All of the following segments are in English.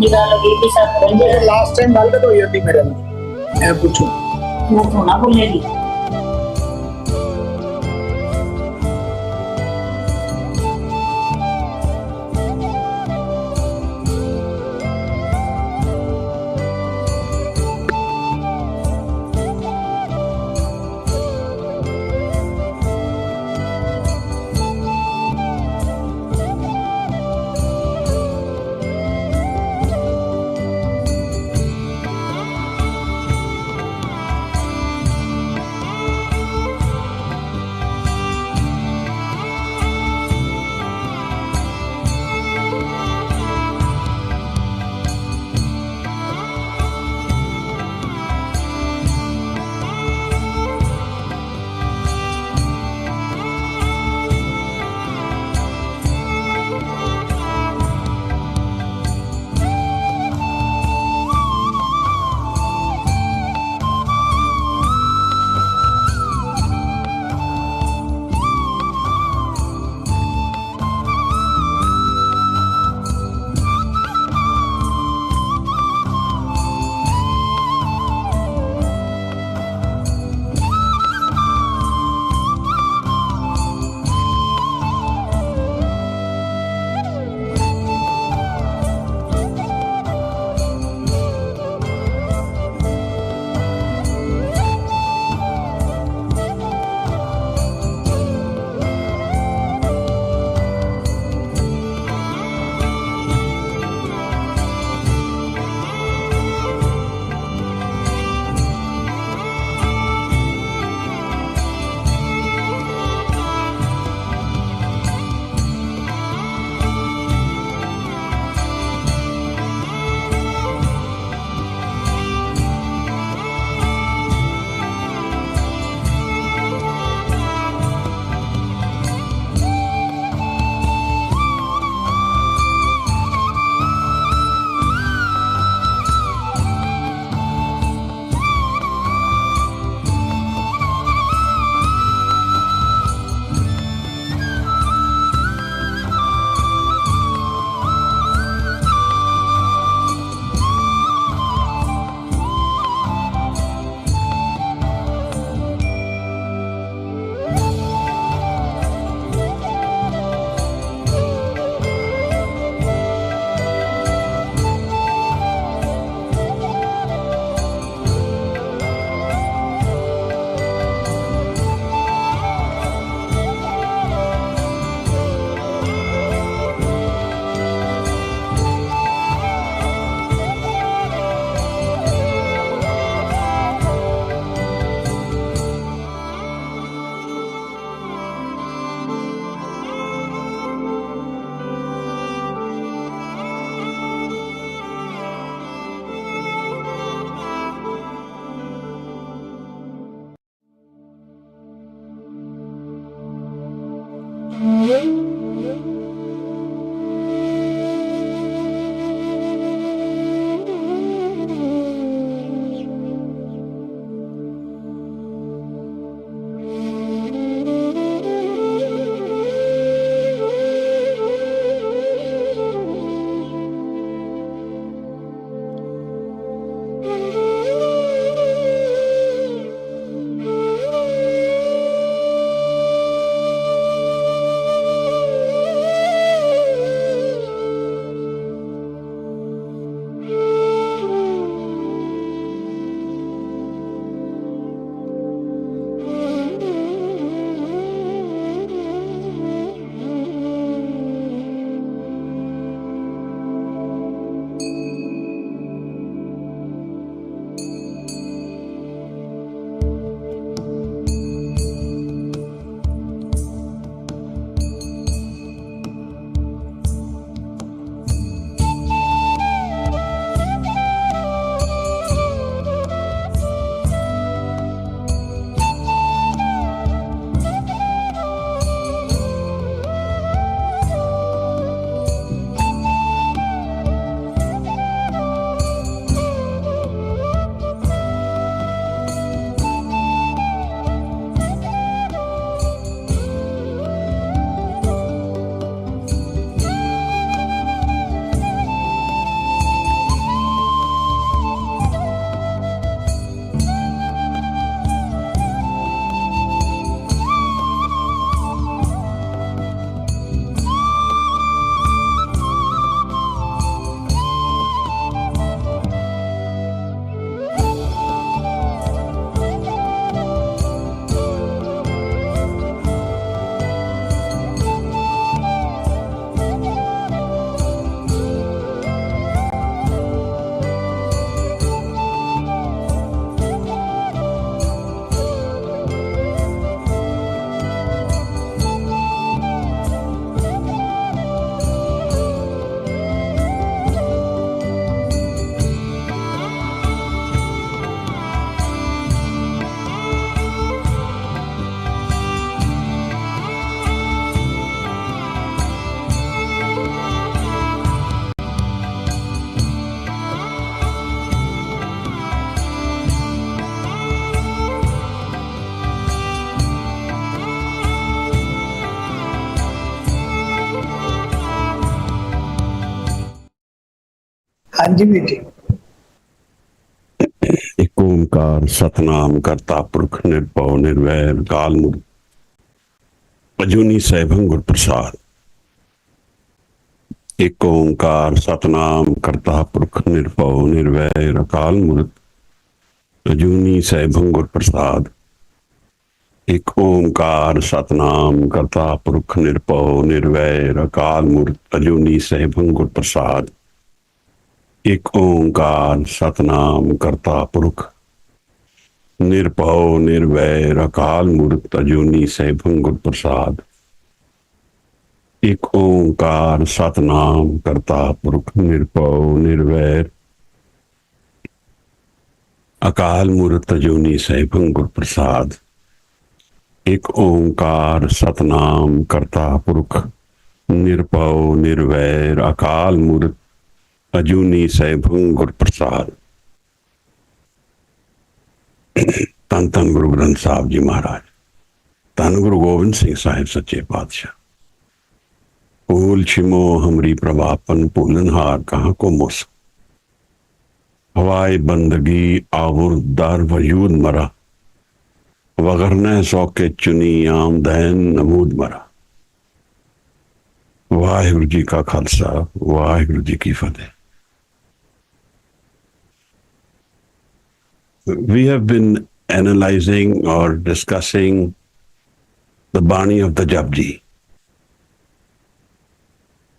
निगाह लगी भी सब लास्ट टाइम बाल कट हुई होती मेरे में, मैं पूछूं वो तो ना भूलेगी। हाँ जी बेटी। एक ओंकार सतनाम करता पुरख निर्भव निर्वैर काल मूर्त अजूनी सैभं गुर प्रसाद। एक ओंकार सतनाम करता पुरख निर्भव निर्वैर अकाल मूर्त अजूनी सैभं गुर प्रसाद। एक ओंकार सतनाम करता पुरख निर्भव निर्वैर अकाल मूर्त अजूनी सैभं गुर प्रसाद। एक ओंकार सतनाम करता पुरख निर्भव निर्वैर अकाल मूर्त अजूनी सैभं गुर प्रसाद। एक ओंकार सतनाम करता पुरख निर्भव निर्वैर अकाल मूर्त अजूनी सैभं गुर प्रसाद। एक ओंकार सतनाम करता पुरख निर्भव निर्वैर अकाल मूर्त अजूनी सैभं गुर प्रसाद। धन धन गुरु ग्रंथ साहब जी महाराज, धन गुरु गोविंद सिंह साहिब सच्चे पातशाह। फूल छिमो हमरी प्रभापन पूलनहार कहाँ को मोस। हवाई बंदगी आवर दर वयूद मरा वगरने सौके चुनी आम दैन नमूद मरा। वाहिगुरु जी का खालसा, वाहिगुरु जी की फतेह। We have been analyzing or discussing the Bani of the JAPJI.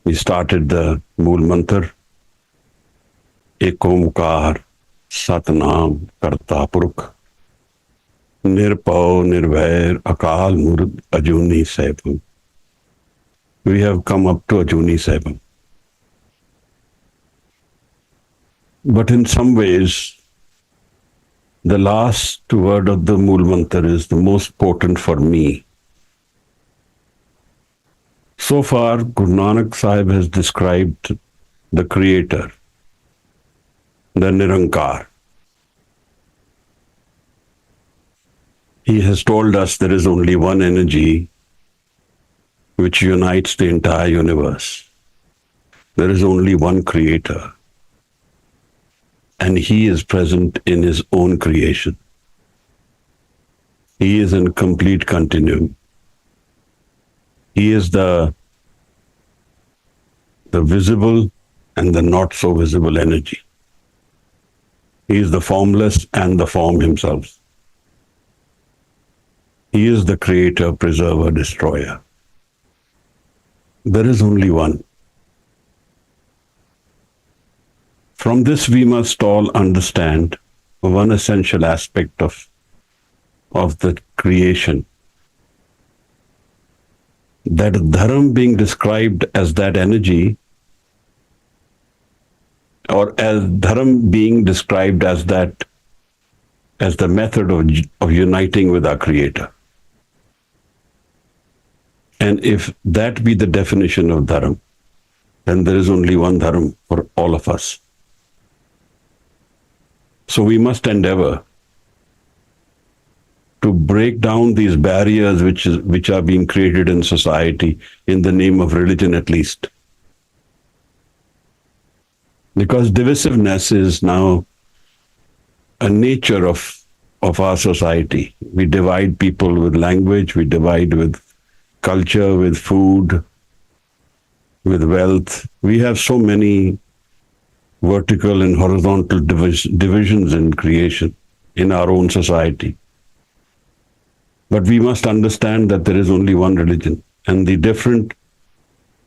We started the Mool Mantra, Ek Omkar Satnam Karta Purukh Nirpau Nirvair Akal Murd Ajuni Saibam. We have come up to Ajuni Saibam. But in some ways, the last word of the Mool Mantra is the most potent for me. So far, Guru Nanak Sahib has described the Creator, the Nirankar. He has told us there is only one energy which unites the entire universe. There is only one Creator, and He is present in His own creation. He is in complete continuum. He is the visible and the not so visible energy. He is the formless and the form Himself. He is the creator, preserver, destroyer. There is only one. From this, we must all understand one essential aspect of the creation. That Dharam being described as that energy, or as Dharam being described as the method of uniting with our Creator. And if that be the definition of Dharam, then there is only one Dharam for all of us. So we must endeavor to break down these barriers which are being created in society in the name of religion, at least. Because divisiveness is now a nature of our society. We divide people with language, we divide with culture, with food, with wealth. We have so many vertical and horizontal divisions in creation in our own society. But we must understand that there is only one religion, and the different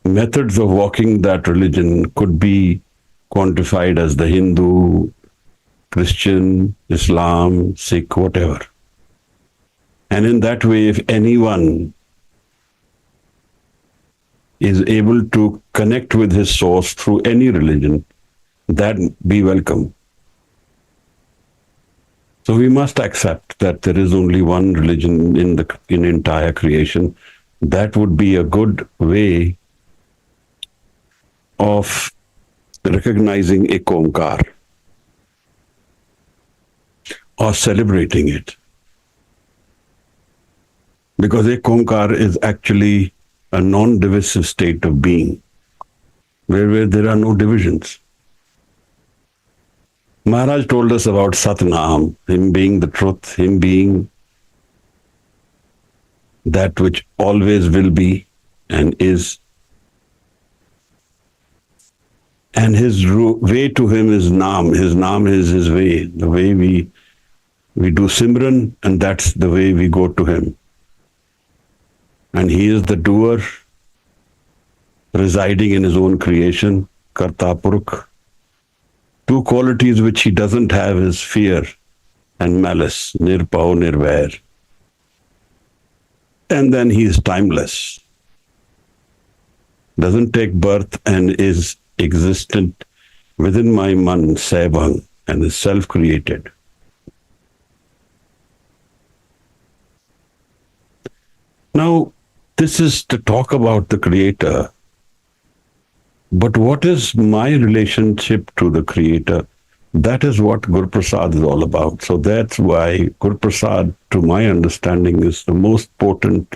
methods of walking that religion could be quantified as the Hindu, Christian, Islam, Sikh, whatever. And in that way, if anyone is able to connect with his source through any religion, that be welcome. So we must accept that there is only one religion in entire creation. That would be a good way of recognizing Ek Omkar or celebrating it. Because Ek Omkar is actually a non-divisive state of being, where there are no divisions. Maharaj told us about Satnam, him being the truth, him being that which always will be and is. And his way to him is Naam. His Naam is his way. The way we do Simran, and that's the way we go to him. And he is the doer, residing in his own creation, Karta PURAKH. Two qualities which he doesn't have is fear and malice, nirpao nirvair. And then he is timeless, doesn't take birth and is existent within my man, Saibhang, and is self-created. Now, this is to talk about the Creator. But what is my relationship to the Creator? That is what GURPRASAD is all about. So that's why GURPRASAD, to my understanding, is the most potent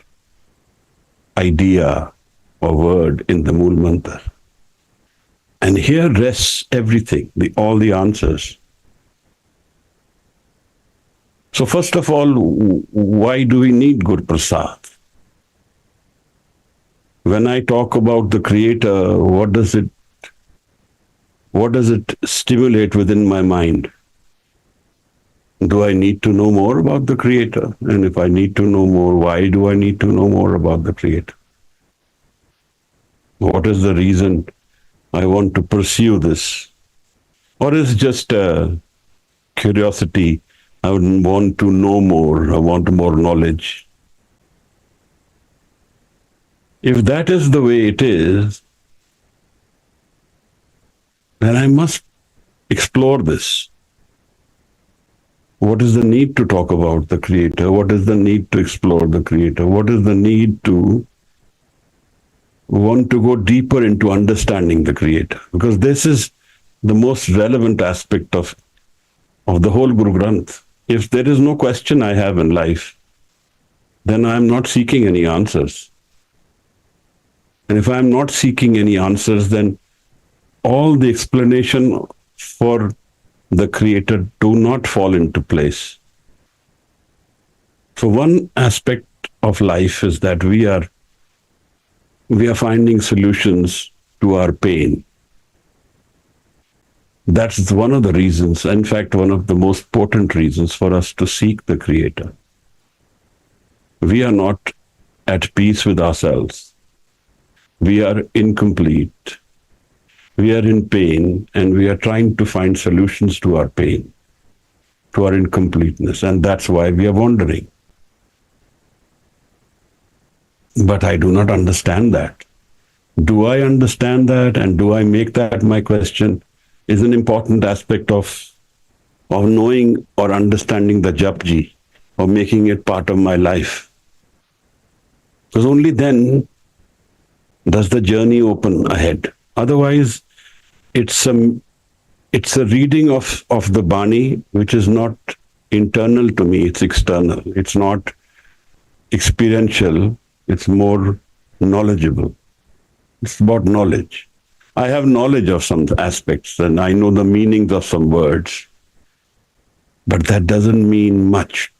idea or word in the Mool Mantra. And here rests everything, all the answers. So first of all, why do we need GURPRASAD? When I talk about the Creator, what does it stimulate within my mind? Do I need to know more about the Creator? And if I need to know more, why do I need to know more about the Creator? What is the reason I want to pursue this? Or is it just a curiosity? I would want to know more. I want more knowledge. If that is the way it is, then I must explore this. What is the need to talk about the Creator? What is the need to explore the Creator? What is the need to want to go deeper into understanding the Creator? Because this is the most relevant aspect of the whole Guru Granth. If there is no question I have in life, then I am not seeking any answers. And if I am not seeking any answers, then all the explanation for the Creator do not fall into place. So one aspect of life is that we are finding solutions to our pain. That's one of the reasons, in fact, one of the most potent reasons for us to seek the Creator. We are not at peace with ourselves. We are incomplete. We are in pain, and we are trying to find solutions to our pain, to our incompleteness, and that's why we are wandering. But I do not understand that. Do I understand that, and do I make that my question? Is an important aspect of knowing or understanding the JAPJI, or making it part of my life. Because only then does the journey open ahead. Otherwise, it's a reading of the Bani, which is not internal to me, it's external. It's not experiential, it's more knowledgeable. It's about knowledge. I have knowledge of some aspects and I know the meanings of some words, but that doesn't mean much.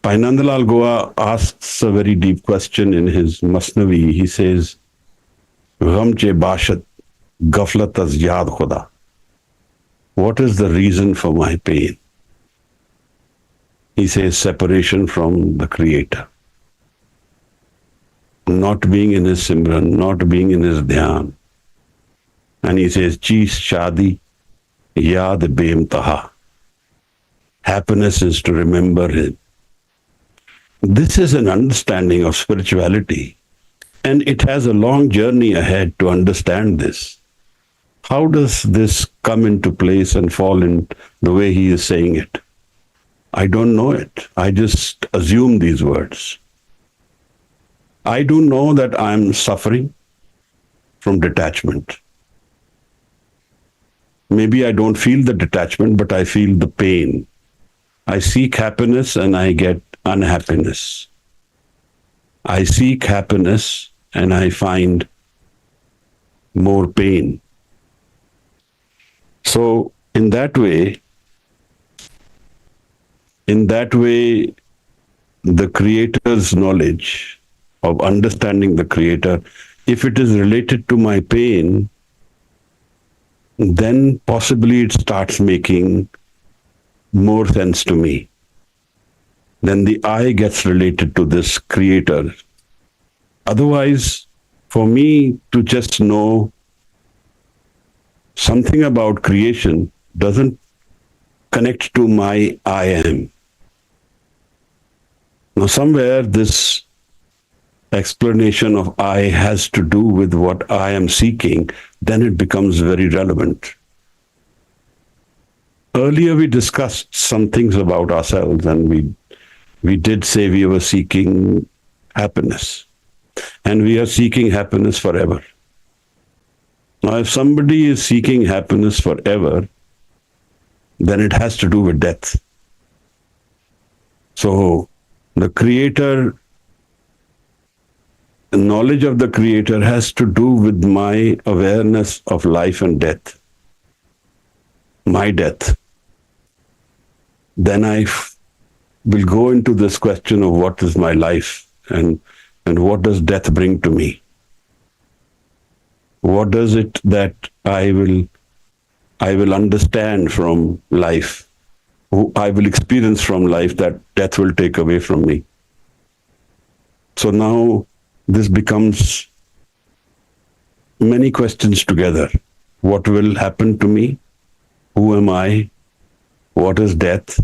Bhai Nandalal Goa asks a very deep question in his Masnavi. He says, Gham che bashat, gaflat az yaad khuda. What is the reason for my pain? He says, separation from the Creator. Not being in his Simran, not being in his Dhyan. And he says, Cheez shadi, yaad beimtaha. Happiness is to remember him. This is an understanding of spirituality, and it has a long journey ahead to understand this. How does this come into place and fall in the way he is saying it? I don't know it. I just assume these words. I do know that I am suffering from detachment. Maybe I don't feel the detachment, but I feel the pain. I seek happiness and I get unhappiness. I seek happiness and I find more pain. So in that way, the Creator's knowledge of understanding the Creator, if it is related to my pain, then possibly it starts making more sense to me. Then the I gets related to this Creator. Otherwise, for me to just know something about creation doesn't connect to my I am. Now, somewhere this explanation of I has to do with what I am seeking, then it becomes very relevant. Earlier we discussed some things about ourselves, and we did say we were seeking happiness, and we are seeking happiness forever. Now, if somebody is seeking happiness forever, then it has to do with death. So the Creator, the knowledge of the Creator has to do with my awareness of life and death, my death. Then I will go into this question of what is my life and what does death bring to me? What does it that I will understand from life, I will experience from life that death will take away from me? So now this becomes many questions together. What will happen to me? Who am I? What is death?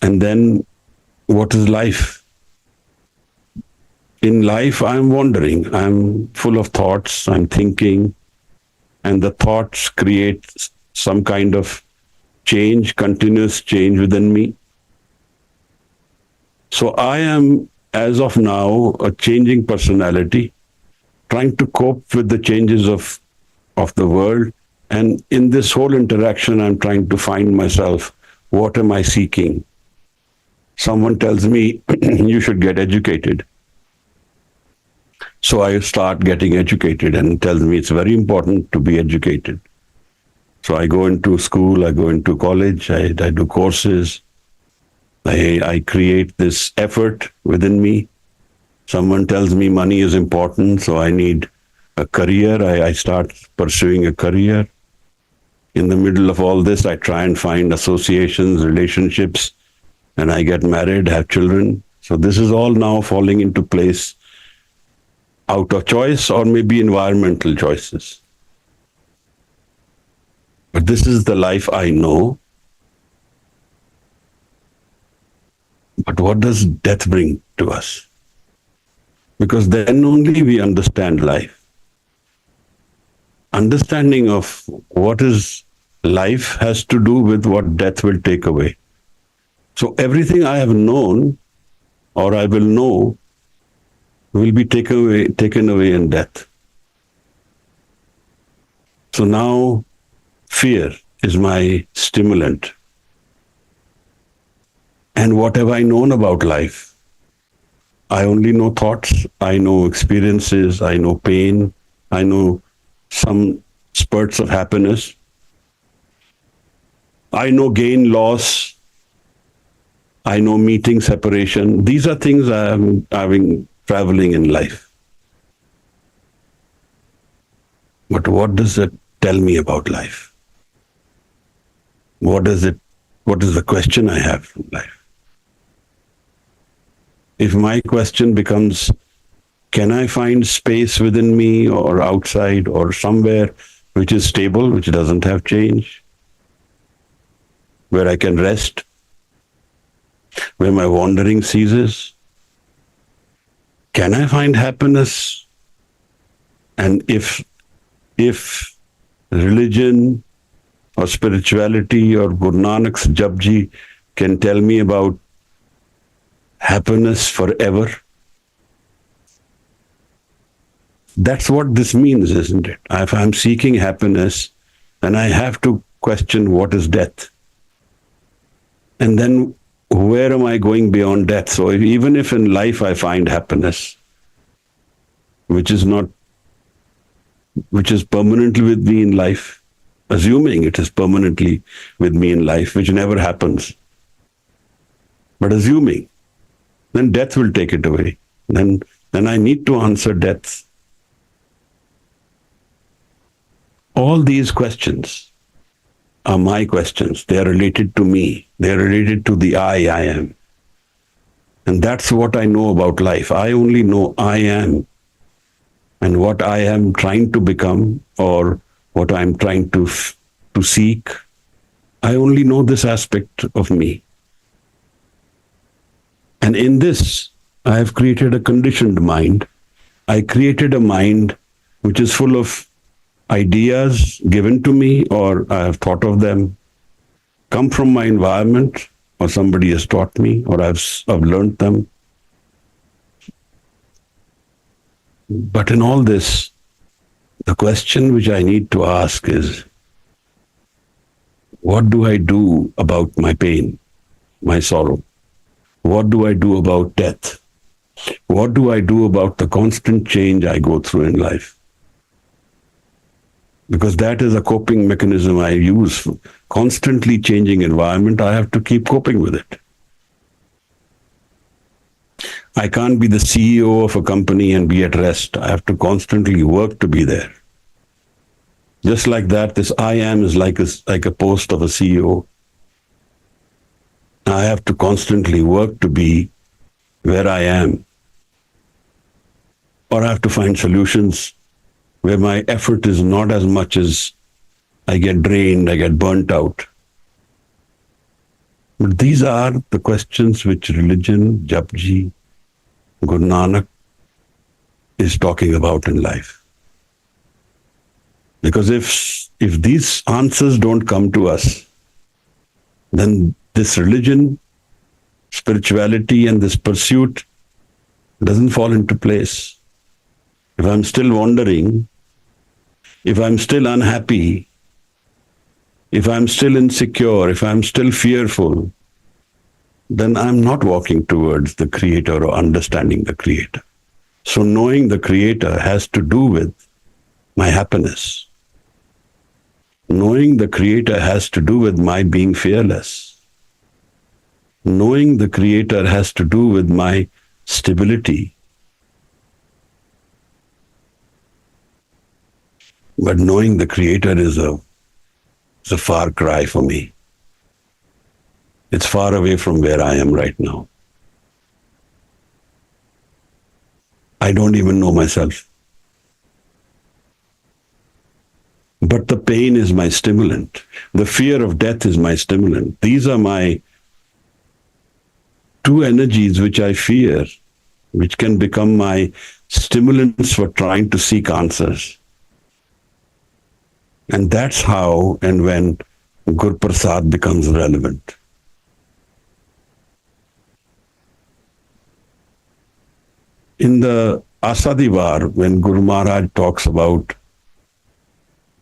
And then what is life? In life, I'm wandering. I'm full of thoughts. I'm thinking. And the thoughts create some kind of change, continuous change within me. So I am, as of now, a changing personality, trying to cope with the changes of the world. And in this whole interaction, I'm trying to find myself. What am I seeking? Someone tells me, you should get educated. So I start getting educated, and tells me it's very important to be educated. So I go into school, I go into college, I do courses. I create this effort within me. Someone tells me money is important, so I need a career. I start pursuing a career. In the middle of all this, I try and find associations, relationships, and I get married, have children. So this is all now falling into place out of choice or maybe environmental choices. But this is the life I know. But what does death bring to us? Because then only we understand life. Understanding of what is life has to do with what death will take away. So everything I have known or I will know will be taken away in death. So now fear is my stimulant. And what have I known about life? I only know thoughts, I know experiences, I know pain, I know some spurts of happiness. I know gain, loss, I know meeting, separation. These are things I am having traveling in life. But what does it tell me about life? What is the question I have from life? If my question becomes, can I find space within me or outside or somewhere which is stable, which doesn't have change, where I can rest, where my wandering ceases? Can I find happiness? And if religion or spirituality or Guru Nanak's JAPJI can tell me about happiness forever, that's what this means, isn't it? If I'm seeking happiness, then I have to question what is death. And then where am I going beyond death? So even if in life I find happiness, which is not which is permanently with me in life, assuming it is permanently with me in life, which never happens, but assuming, then death will take it away. Then I need to answer death. All these questions are my questions. They are related to me. They are related to the I am. And that's what I know about life. I only know I am. And what I am trying to become, or what I'm trying to seek, I only know this aspect of me. And in this, I have created a conditioned mind. I created a mind which is full of ideas given to me, or I have thought of them, come from my environment, or somebody has taught me, or I've learned them. But in all this, the question which I need to ask is, what do I do about my pain, my sorrow? What do I do about death? What do I do about the constant change I go through in life? Because that is a coping mechanism I use. Constantly changing environment, I have to keep coping with it. I can't be the CEO of a company and be at rest. I have to constantly work to be there. Just like that, this I am is like a post of a CEO. I have to constantly work to be where I am. Or I have to find solutions where my effort is not as much as I get drained, I get burnt out. But these are the questions which religion, JAPJI, Guru Nanak is talking about in life. Because if these answers don't come to us, then this religion, spirituality, and this pursuit doesn't fall into place. If I'm still wandering, if I'm still unhappy, if I'm still insecure, if I'm still fearful, then I'm not walking towards the Creator or understanding the Creator. So knowing the Creator has to do with my happiness. Knowing the Creator has to do with my being fearless. Knowing the Creator has to do with my stability. But knowing the Creator is a far cry for me. It's far away from where I am right now. I don't even know myself. But the pain is my stimulant. The fear of death is my stimulant. These are my two energies which I fear, which can become my stimulants for trying to seek answers. And that's how and when GURPRASAD becomes relevant. In the Asadivar, when Guru Maharaj talks about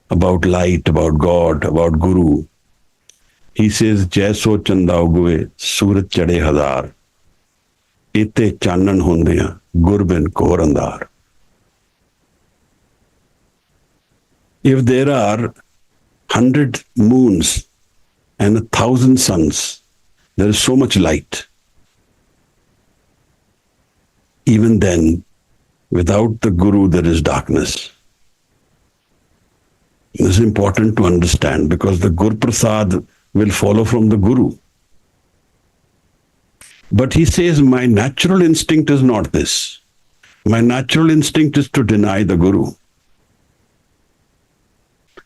light, about God, about Guru, he says, Jaiso chanda ugue, Surat chade hazar, ite channan hundiya, Gurbin kor andar. If there are 100 moons and 1,000 suns, there is so much light. Even then, without the Guru, there is darkness. This is important to understand because the GURPRASAD will follow from the Guru. But he says, my natural instinct is not this. My natural instinct is to deny the Guru.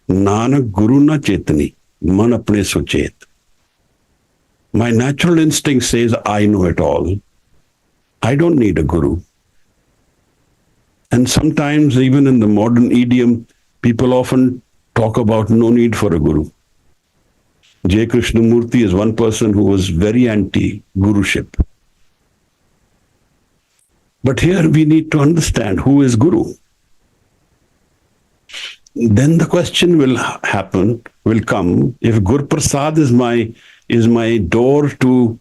Nanak Guru na chetani, man apne suchet. My natural instinct says, I know it all. I don't need a Guru. And sometimes, even in the modern idiom, people often talk about no need for a Guru. J. Krishnamurti is one person who was very anti-Guruship. But here we need to understand who is Guru. Then the question will come, if GURPRASAD is my door to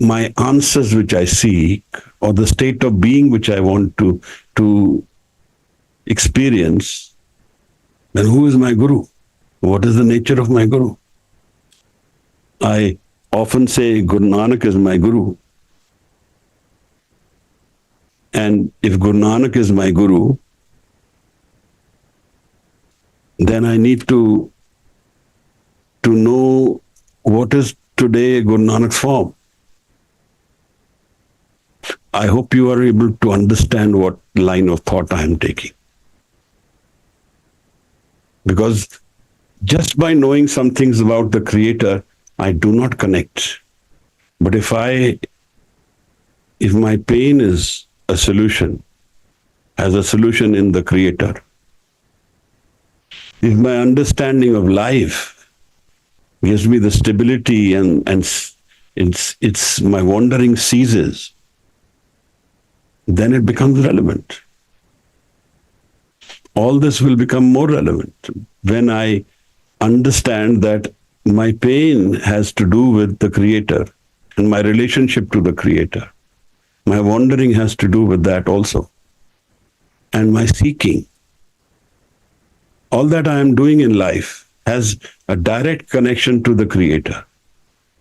my answers which I seek, or the state of being which I want to experience, then who is my Guru? What is the nature of my Guru? I often say Guru Nanak is my Guru. And if Guru Nanak is my Guru, then I need to know what is today Guru Nanak's form. I hope you are able to understand what line of thought I am taking. Because just by knowing some things about the Creator, I do not connect. But if my pain is a solution, has a solution in the Creator, if my understanding of life gives me the stability and it's my wandering ceases, then it becomes relevant. All this will become more relevant when I understand that my pain has to do with the Creator and my relationship to the Creator. My wandering has to do with that also. And my seeking. All that I am doing in life has a direct connection to the Creator.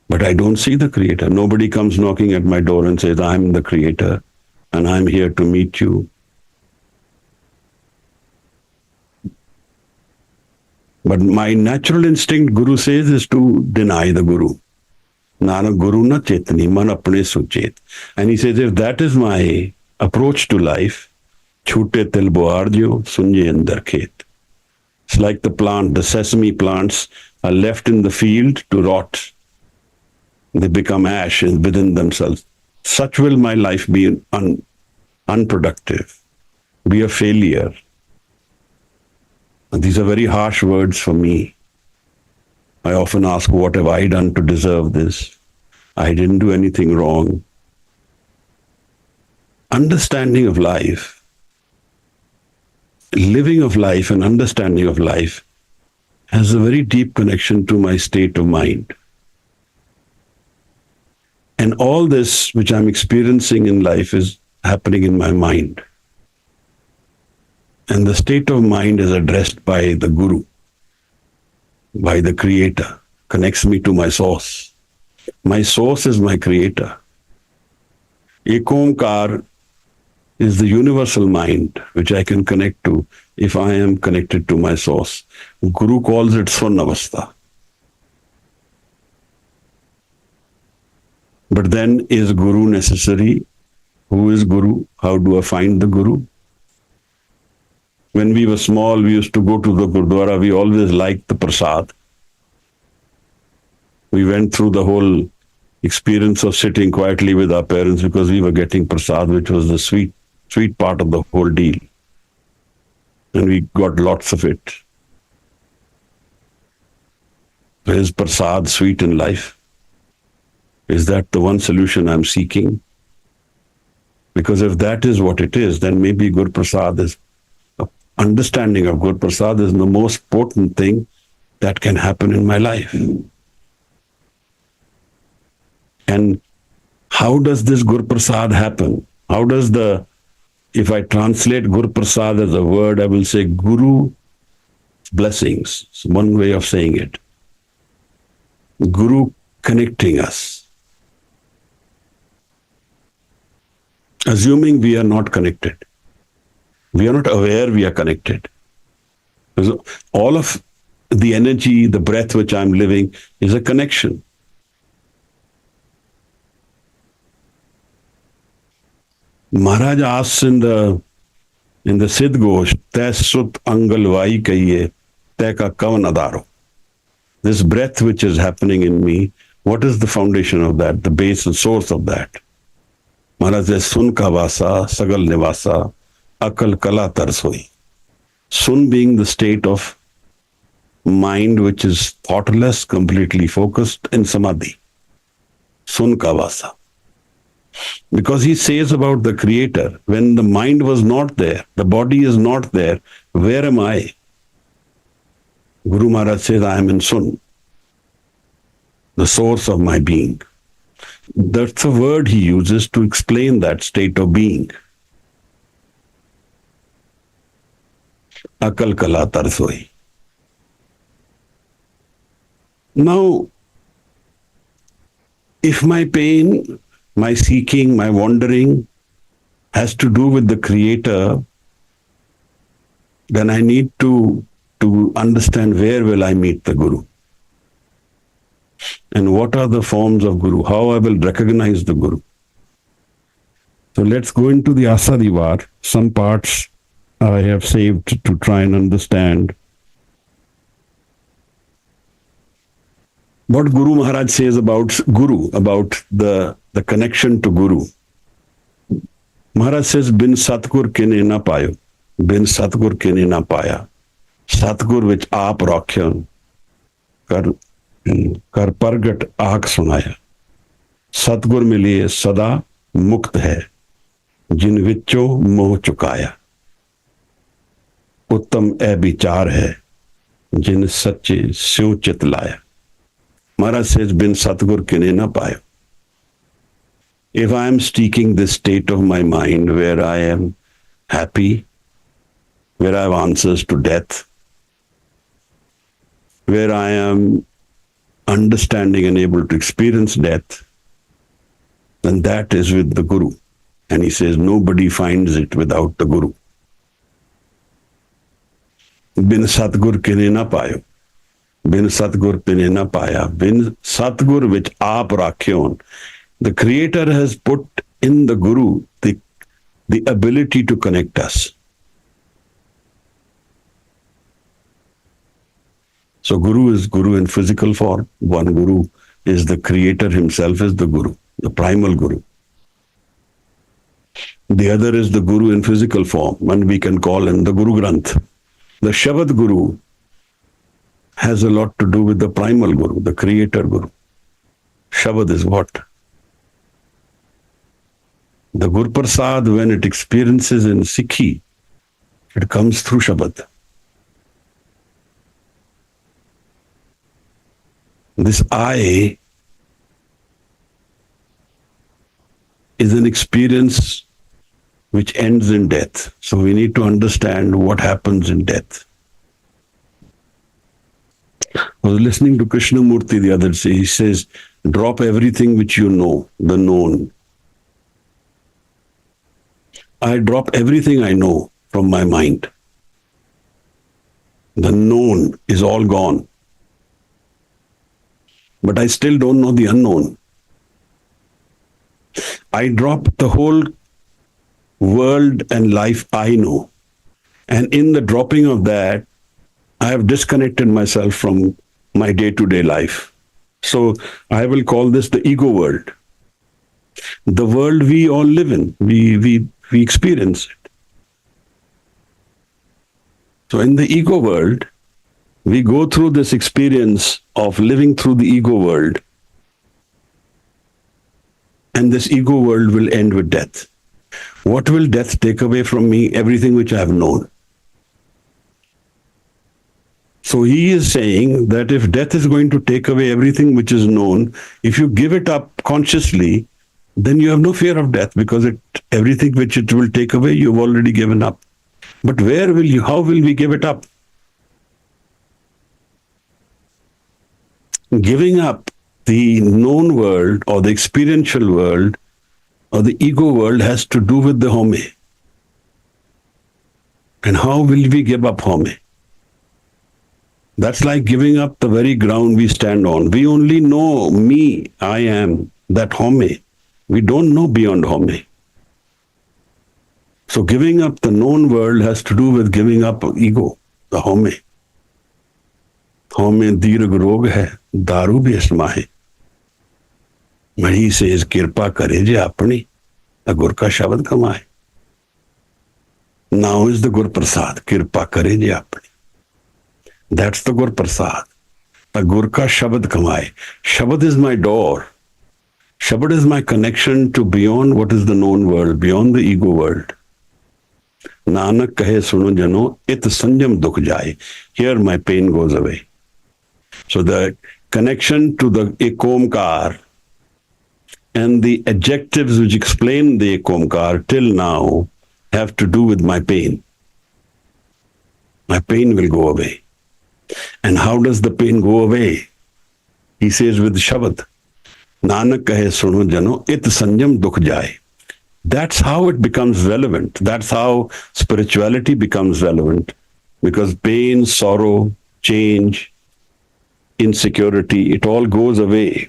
But I don't see the Creator. Nobody comes knocking at my door and says, I'm the Creator and I'm here to meet you. But my natural instinct, Guru says, is to deny the Guru. Nanak Guru na chetani, man apne suchet. And he says, if that is my approach to life, chhute til boar jo, sunje andar khet. It's like the plant, the sesame plants are left in the field to rot. They become ash within themselves. Such will my life be unproductive, be a failure. And these are very harsh words for me. I often ask, what have I done to deserve this? I didn't do anything wrong. Understanding of life, living of life and understanding of life has a very deep connection to my state of mind. And all this which I'm experiencing in life is happening in my mind. And the state of mind is addressed by the Guru, by the Creator, connects me to my source. My source is my Creator. Ekomkar is the universal mind which I can connect to if I am connected to my source. Guru calls it Swarnavastha. But then, is Guru necessary? Who is Guru? How do I find the Guru? When we were small, we used to go to the Gurdwara. We always liked the prasad. We went through the whole experience of sitting quietly with our parents because we were getting prasad, which was the sweet part of the whole deal. And we got lots of it. Is prasad sweet in life? Is that the one solution I'm seeking? Because if that is what it is, then maybe GURPRASAD is, understanding of GURPRASAD is the most potent thing that can happen in my life. And how does this GURPRASAD happen? How does if I translate GURPRASAD as a word, I will say Guru blessings. It's one way of saying it. Guru connecting us. Assuming we are not connected. We are not aware we are connected. So all of the energy, the breath which I'm living is a connection. Maharaj asks in the Siddh Ghosh, Te Sut Angalvai Kahiye, Te Ka Kavan Adaro. This breath which is happening in me, what is the foundation of that, the base and source of that? Maharaj says, Sun ka vasa, sagal nivasa, akal kala tarsoi. Sun being the state of mind which is thoughtless, completely focused in samadhi. Sun ka vasa. Because he says about the Creator, when the mind was not there, the body is not there, where am I? Guru Maharaj says, I am in Sun, the source of my being. That's the word he uses to explain that state of being. akal kala tarsoi. Now, if my pain, my seeking, my wandering has to do with the Creator, then I need to understand where will I meet the Guru. And what are the forms of Guru? How I will recognize the Guru. So let's go into the Asadivar. Some parts I have saved to try and understand what Guru Maharaj says about Guru, about the connection to Guru. Maharaj says, Bin Satgur kine na payo. Bin Satgur kine na paya. Satgur which aap rakhyan. कर प्रगट आख सुनाया सतगुर मिलिए सदा मुक्त है जिन विचों मोह चुकाया उत्तम ए विचार है जिन सच्चे स्यों चित लाया. Maharaj says, बिन सतगुर किने ना पायो. If I am seeking this state of my mind where I am happy, where I have answers to death, where I am understanding and able to experience death, then that is with the Guru. And he says, nobody finds it without the Guru. Bin Satgur kine na payo. Bin Satgur pine na paya. Bin Satgur which aap rakhyon. The Creator has put in the Guru the ability to connect us. So Guru is Guru in physical form. One Guru is the Creator himself is the Guru, the primal Guru. The other is the Guru in physical form, one we can call him the Guru Granth. The Shabad Guru has a lot to do with the primal Guru, the Creator Guru. Shabad is what? The GURPRASAD, when it experiences in Sikhi, it comes through Shabad. This I is an experience which ends in death. So we need to understand what happens in death. I was listening to Krishnamurti the other day. He says, drop everything which you know, the known. I drop everything I know from my mind. The known is all gone. But I still don't know the unknown. I drop the whole world and life I know. And in the dropping of that, I have disconnected myself from my day-to-day life. So I will call this the ego world. The world we all live in, we experience it. So in the ego world, we go through this experience of living through the ego world. And this ego world will end with death. What will death take away from me? Everything which I have known. So he is saying that if death is going to take away everything which is known, if you give it up consciously, then you have no fear of death because everything which it will take away, you've already given up. But how will we give it up? Giving up the known world or the experiential world or the ego world has to do with the home. And how will we give up home? That's like giving up the very ground we stand on. We only know me, I am, that home. We don't know beyond home. So giving up the known world has to do with giving up ego, the home. Home दीर्घ रोग है, दारू भी इसमा है. But he says, कृपा करे जे अपनी, the गुर का शब्द कमाए. Now is the GURPRASAD, कृपा करे जे अपनी. That's the GURPRASAD. The Gur ka Shabad kamaye. Shabad is my door. Shabad is my connection to beyond what is the known world, beyond the ego world. Nanak kahe suno jano, it sanjam dukh jaye. Here my pain goes away. So the connection to the Ekomkar and the adjectives which explain the Ekomkar till now have to do with my pain. my pain will go away. And how does the pain go away? He says with Shabad, Nanak kahe suno jano, it sanjam dukh jaye. That's how it becomes relevant. That's how spirituality becomes relevant. Because pain, sorrow, change, insecurity, it all goes away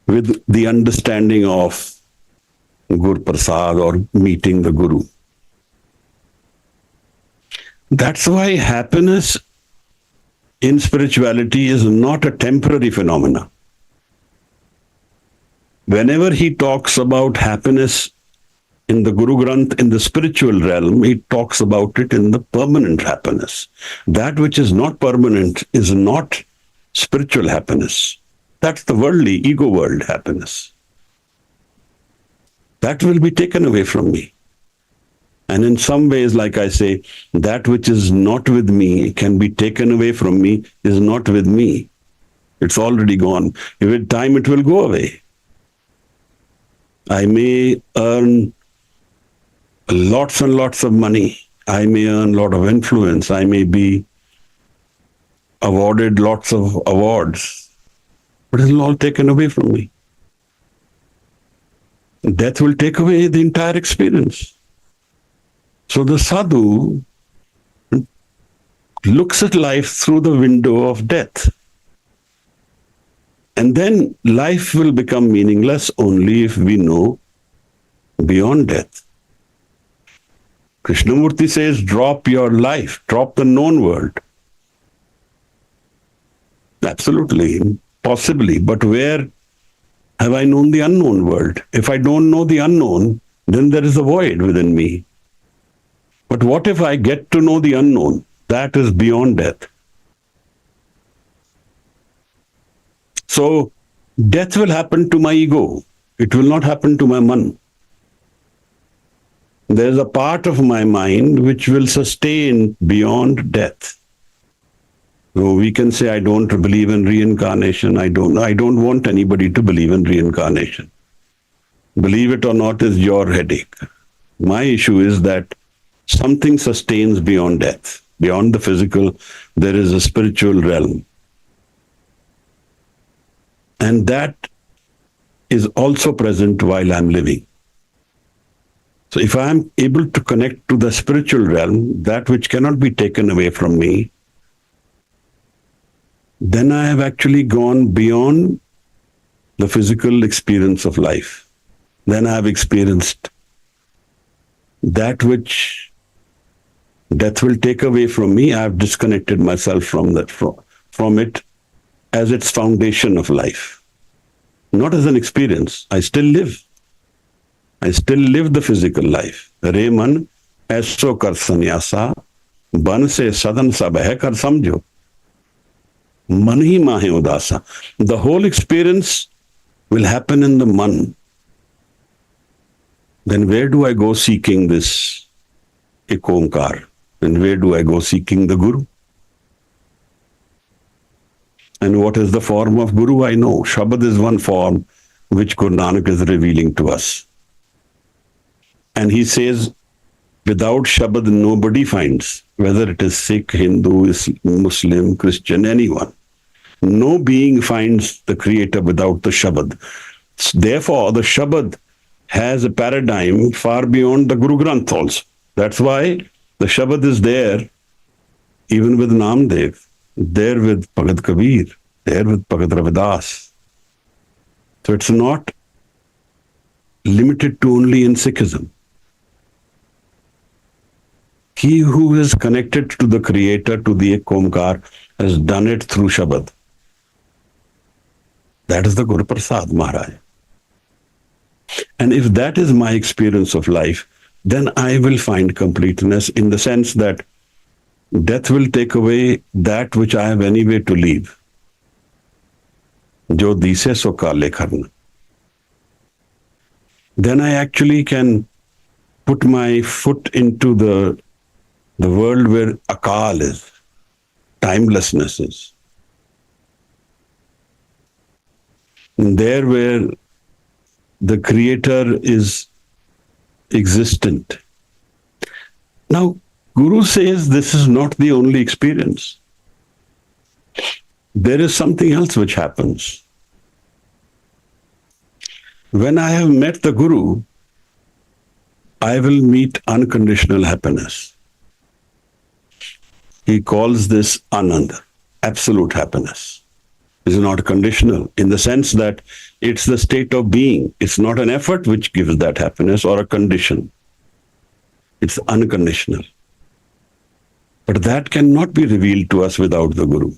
with the understanding of GURPRASAD or meeting the Guru. That's why happiness in spirituality is not a temporary phenomena. Whenever he talks about happiness in the Guru Granth, in the spiritual realm, he talks about it in the permanent happiness. That which is not permanent is not spiritual happiness. That's the worldly, ego world happiness. That will be taken away from me. And in some ways, like I say, that which is not with me, can be taken away from me, is not with me. It's already gone. With time, it will go away. I may earn lots and lots of money. I may earn a lot of influence. I may be awarded lots of awards. But it will all taken away from me. Death will take away the entire experience. So the sadhu looks at life through the window of death. And then life will become meaningless only if we know beyond death. Krishnamurti says, drop your life, drop the known world. Absolutely, possibly. But where have I known the unknown world? If I don't know the unknown, then there is a void within me. But what if I get to know the unknown? That is beyond death. So, death will happen to my ego. It will not happen to my man. There is a part of my mind which will sustain beyond death. So we can say, I don't believe in reincarnation. I don't want anybody to believe in reincarnation. Believe it or not is your headache. My issue is that something sustains beyond death. Beyond the physical, there is a spiritual realm. And that is also present while I'm living. So if I'm able to connect to the spiritual realm, that which cannot be taken away from me, then I have actually gone beyond the physical experience of life. Then I have experienced that which death will take away from me. I have disconnected myself from that, from it as its foundation of life. Not as an experience. I still live. I still live the physical life. Re man aso kar sannyasa, ban se sadan sab hai kar samjho. Man hi mahe udasa. The whole experience will happen in the man. Then where do I go seeking this ek omkar? And where do I go seeking the Guru? And what is the form of Guru? I know. Shabad is one form which Guru Nanak is revealing to us. And he says, without Shabad, nobody finds, whether it is Sikh, Hindu, Muslim, Christian, anyone. No being finds the Creator without the Shabad. Therefore, the Shabad has a paradigm far beyond the Guru Granth also. That's why the Shabad is there, even with Namdev, there with Bhagat Kabir, there with Bhagat Ravidas. So it's not limited to only in Sikhism. He who is connected to the Creator, to the Ek Omkar, has done it through Shabad. That is the GURPRASAD Maharaj. And if that is my experience of life, then I will find completeness in the sense that death will take away that which I have anyway to leave. Jo dise so kale karna. Then I actually can put my foot into the world where akal is, timelessness is. And there where the Creator is existent. Now, Guru says this is not the only experience. There is something else which happens. When I have met the Guru, I will meet unconditional happiness. He calls this Anand, absolute happiness. It is not conditional in the sense that it's the state of being. It's not an effort which gives that happiness or a condition. It's unconditional. But that cannot be revealed to us without the Guru.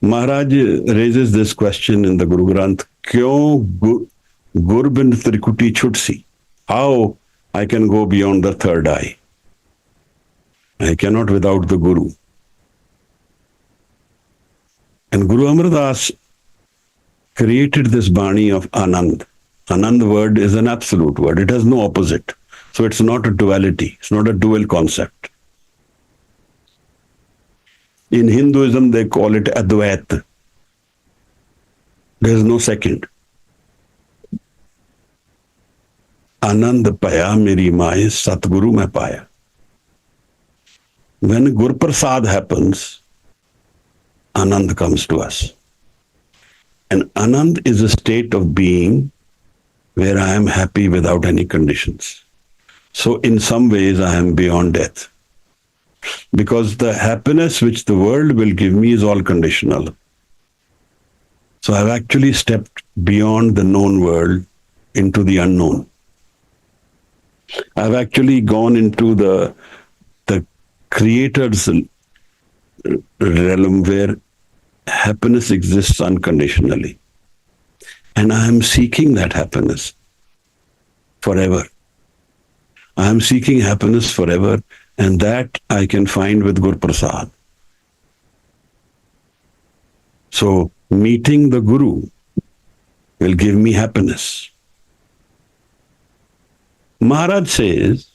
Maharaj raises this question in the Guru Granth, Kyon Gurbind Trikuti Chutsi? How I can go beyond the third eye? I cannot without the Guru. And Guru Amar Das created this Bani of Anand. Anand word is an absolute word. It has no opposite. So it's not a duality. It's not a dual concept. In Hinduism, they call it Advait. There is no second. Anand paya meri maaye Satguru mein paya. When GURPRASAD happens, Anand comes to us. And Anand is a state of being where I am happy without any conditions. So in some ways I am beyond death. Because the happiness which the world will give me is all conditional. So I've actually stepped beyond the known world into the unknown. I've actually gone into the Creator's realm where happiness exists unconditionally. And I am seeking that happiness forever. I am seeking happiness forever, and that I can find with GURPRASAD. So, meeting the Guru will give me happiness. Maharaj says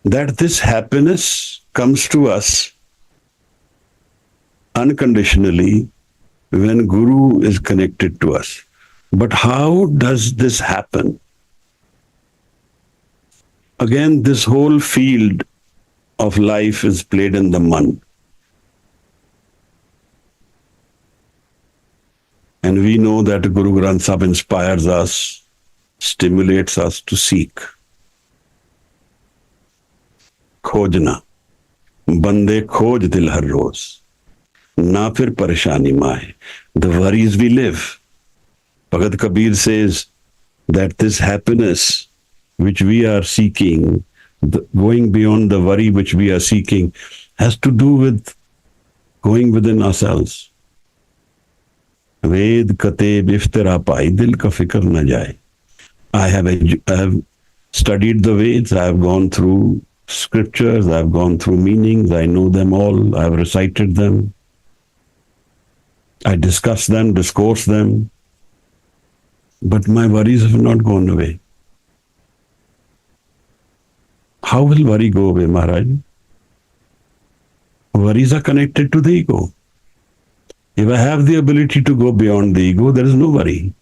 that this happiness comes to us unconditionally when Guru is connected to us. But how does this happen? Again, this whole field of life is played in the man. And we know that Guru Granth Sahib inspires us, stimulates us to seek. खोजना बंदे खोज दिल हर रोज ना फिर परेशानी माए. The worries we live. Bhagat Kabir says that this happiness which we are seeking, going beyond the worry which we are seeking, has to do with going within ourselves. Ved kateb iftira pai dil ka fikr na jaye. I have studied the Veds. I have gone through scriptures. I have gone through meanings. I know them all. I have recited them. I discuss them, discourse them. But my worries have not gone away. How will worry go away, Maharaj? Worries are connected to the ego. If I have the ability to go beyond the ego, there is no worry.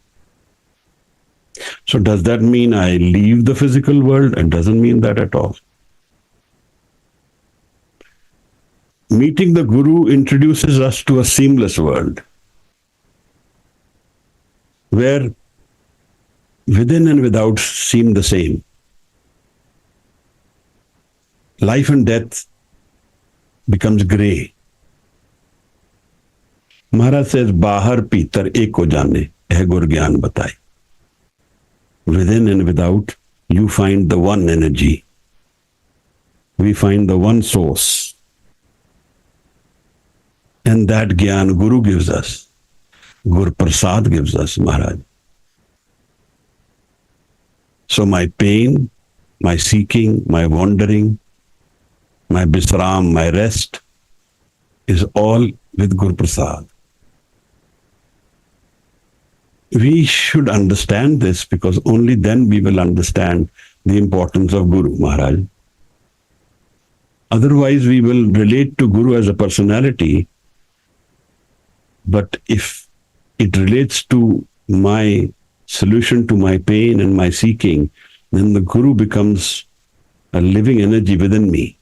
So does that mean I leave the physical world? It doesn't mean that at all. Meeting the Guru introduces us to a seamless world where within and without seem the same. Life and death becomes grey. Maharaj says, Bahar Pitar eko jane, eh gur gyan batai. Within and without, you find the one energy. We find the one source. And that Gyan Guru gives us. GURPRASAD gives us, Maharaj. So my pain, my seeking, my wandering, my bisram, my rest is all with GURPRASAD. We should understand this because only then we will understand the importance of Guru, Maharaj. Otherwise, we will relate to Guru as a personality, but if it relates to my solution to my pain and my seeking, then the Guru becomes a living energy within me.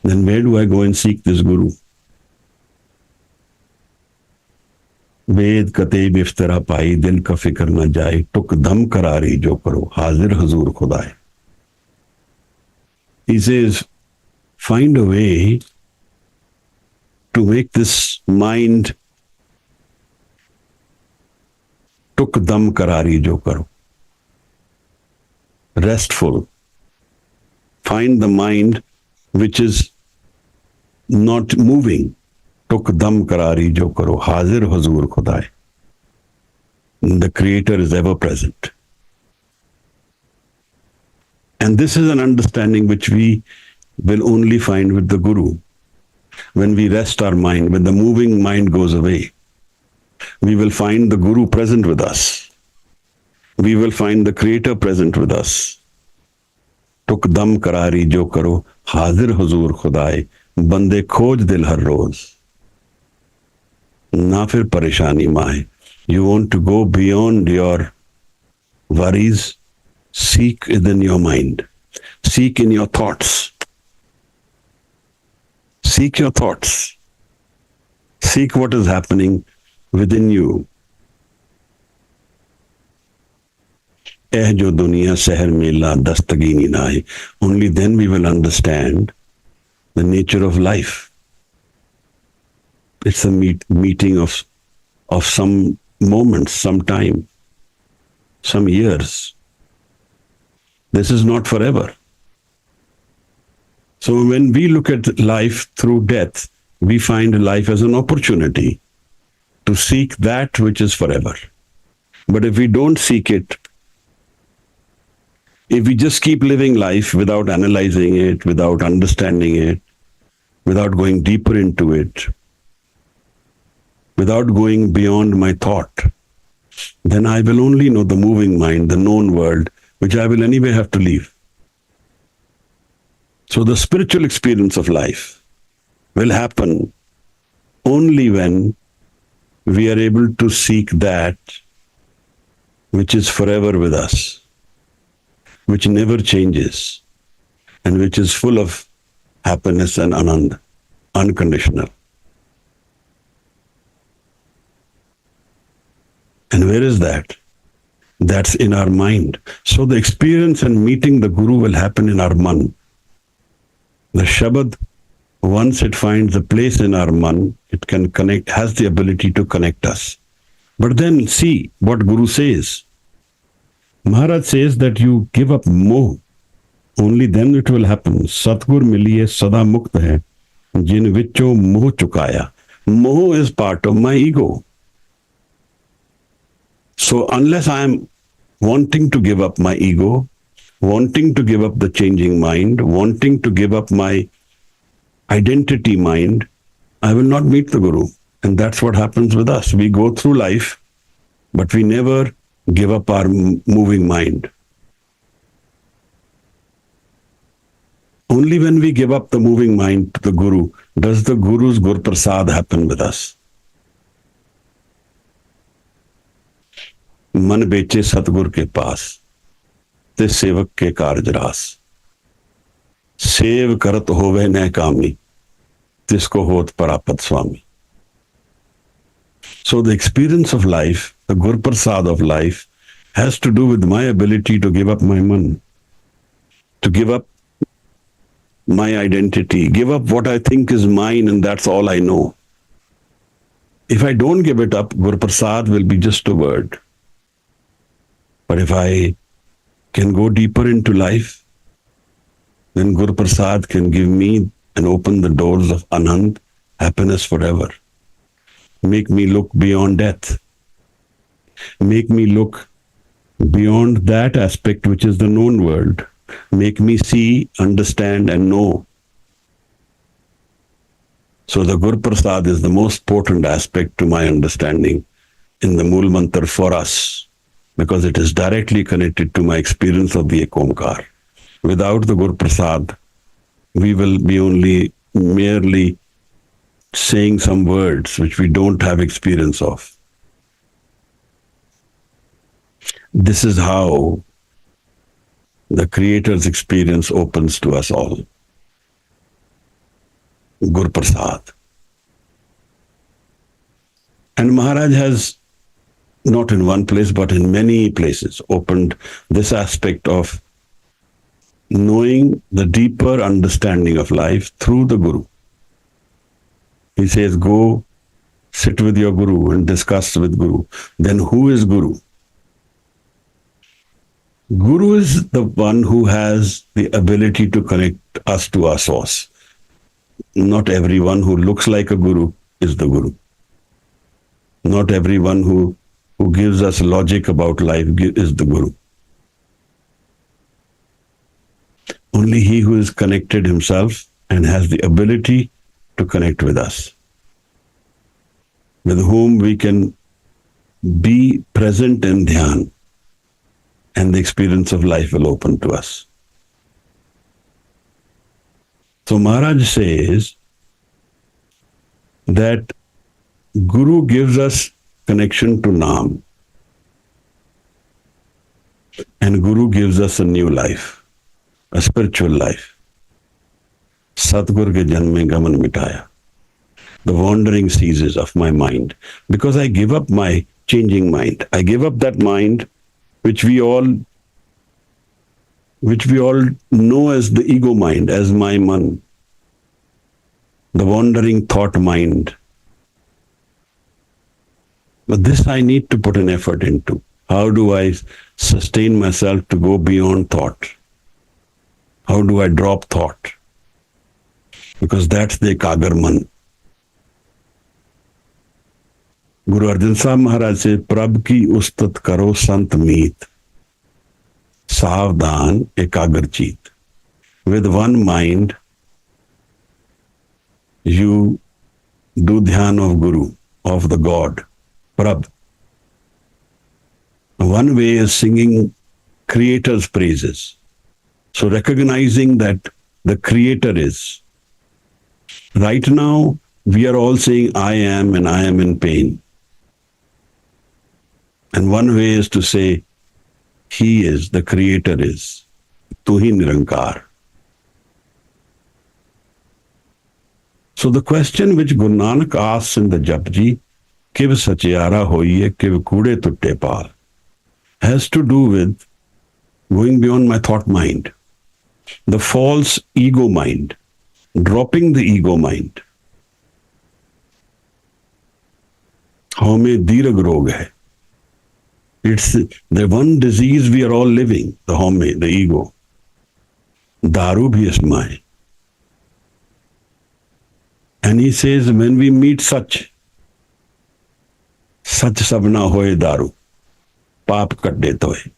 Then where do I go and seek this Guru? वेद कतेब इफ्तरा पाई दिल का फिक्र न जाए टुक दम करारी जो करो हाजिर हजूर खुदाए. He says, find a way to make this mind tuk dam karari jo karo, restful. Find the mind which is not moving. Tuk dam karari jo karo, hazir huzur khudaye. The Creator is ever present. And this is an understanding which we will only find with the Guru. When we rest our mind, when the moving mind goes away, we will find the Guru present with us. We will find the Creator present with us. Tuk dam karari jo karo, hazir huzur khudaye, bande khoj dil har roz. Na fir pareshani maahe. You want to go beyond your worries, seek within your mind. Seek in your thoughts. Seek your thoughts. Seek what is happening within you. Eh jo duniya seher mela dastagini nahi. Only then we will understand the nature of life. It's a meeting of some moments, some time, some years. This is not forever. So when we look at life through death, we find life as an opportunity to seek that which is forever. But if we don't seek it, if we just keep living life without analyzing it, without understanding it, without going deeper into it, without going beyond my thought, then I will only know the moving mind, the known world, which I will anyway have to leave. So the spiritual experience of life will happen only when we are able to seek that which is forever with us, which never changes, and which is full of happiness and anand, unconditional. And where is that? That's in our mind. So the experience and meeting the Guru will happen in our man. The Shabad, once it finds a place in our man, it can connect, has the ability to connect us. But then see what Guru says. Maharaj says that you give up moh. Only then it will happen. Satgur miliye sada mukt hai, jin vicho moh chukaya. Moh is part of my ego. So unless I am wanting to give up my ego, wanting to give up the changing mind, wanting to give up my identity mind, I will not meet the Guru. And that's what happens with us. We go through life, but we never give up our moving mind. Only when we give up the moving mind to the Guru, does the Guru's GURPRASAD happen with us. मन बेचे सतगुर के पास ते सेवक के कारज रास save करत होवे न कामी तिसको होत परापत स्वामी. So the experience of life, the GURPRASAD of life, has to do with my ability to give up my man, to give up my identity, give up what I think is mine and that's all I know. If I don't give it up, GURPRASAD will be just a word. But if I can go deeper into life, then GURPRASAD can give me and open the doors of anand, happiness forever. Make me look beyond death. Make me look beyond that aspect which is the known world. Make me see, understand and know. So the GURPRASAD is the most potent aspect to my understanding in the Mool Mantra for us, because it is directly connected to my experience of the Ek Omkar. Without the GURPRASAD, we will be only merely saying some words which we don't have experience of. This is how the Creator's experience opens to us all. GURPRASAD. And Maharaj has, not in one place, but in many places, opened this aspect of knowing the deeper understanding of life through the Guru. He says, go sit with your Guru and discuss with Guru. Then who is Guru? Guru is the one who has the ability to connect us to our source. Not everyone who looks like a Guru is the Guru. Not everyone who gives us logic about life is the Guru. Only he who is connected himself and has the ability to connect with us, with whom we can be present in dhyan, and the experience of life will open to us. So Maharaj says that Guru gives us connection to Naam, and Guru gives us a new life, a spiritual life. Satgur ke janme gaman mitaya. The wandering ceases of my mind, because I give up my changing mind. I give up that mind which we all know as the ego mind, as my man, the wandering thought mind. But this I need to put an effort into. How do I sustain myself to go beyond thought? How do I drop thought? Because that's the Ekagarman. Guru Arjan Sahib Maharaj says, Prabh ki ustat karo sant meet, savdhan ekagar cheet. With one mind, you do dhyan of Guru, of the God, Prabh. One way is singing Creator's praises. So recognizing that the Creator is. Right now, we are all saying, I am and I am in pain. And one way is to say, He is, the Creator is. Tu hi Nirankar. So the question which Guru Nanak asks in the JAPJI, Kiv sachiara hoiye, kiv kude tutte paal, has to do with going beyond my thought mind, the false ego mind, dropping the ego mind. Home dirag rog hai. It's the one disease we are all living, the home, the ego. Daru bhi ismae. And he says, when we meet such sabna hoye daru, paap kat deta hai.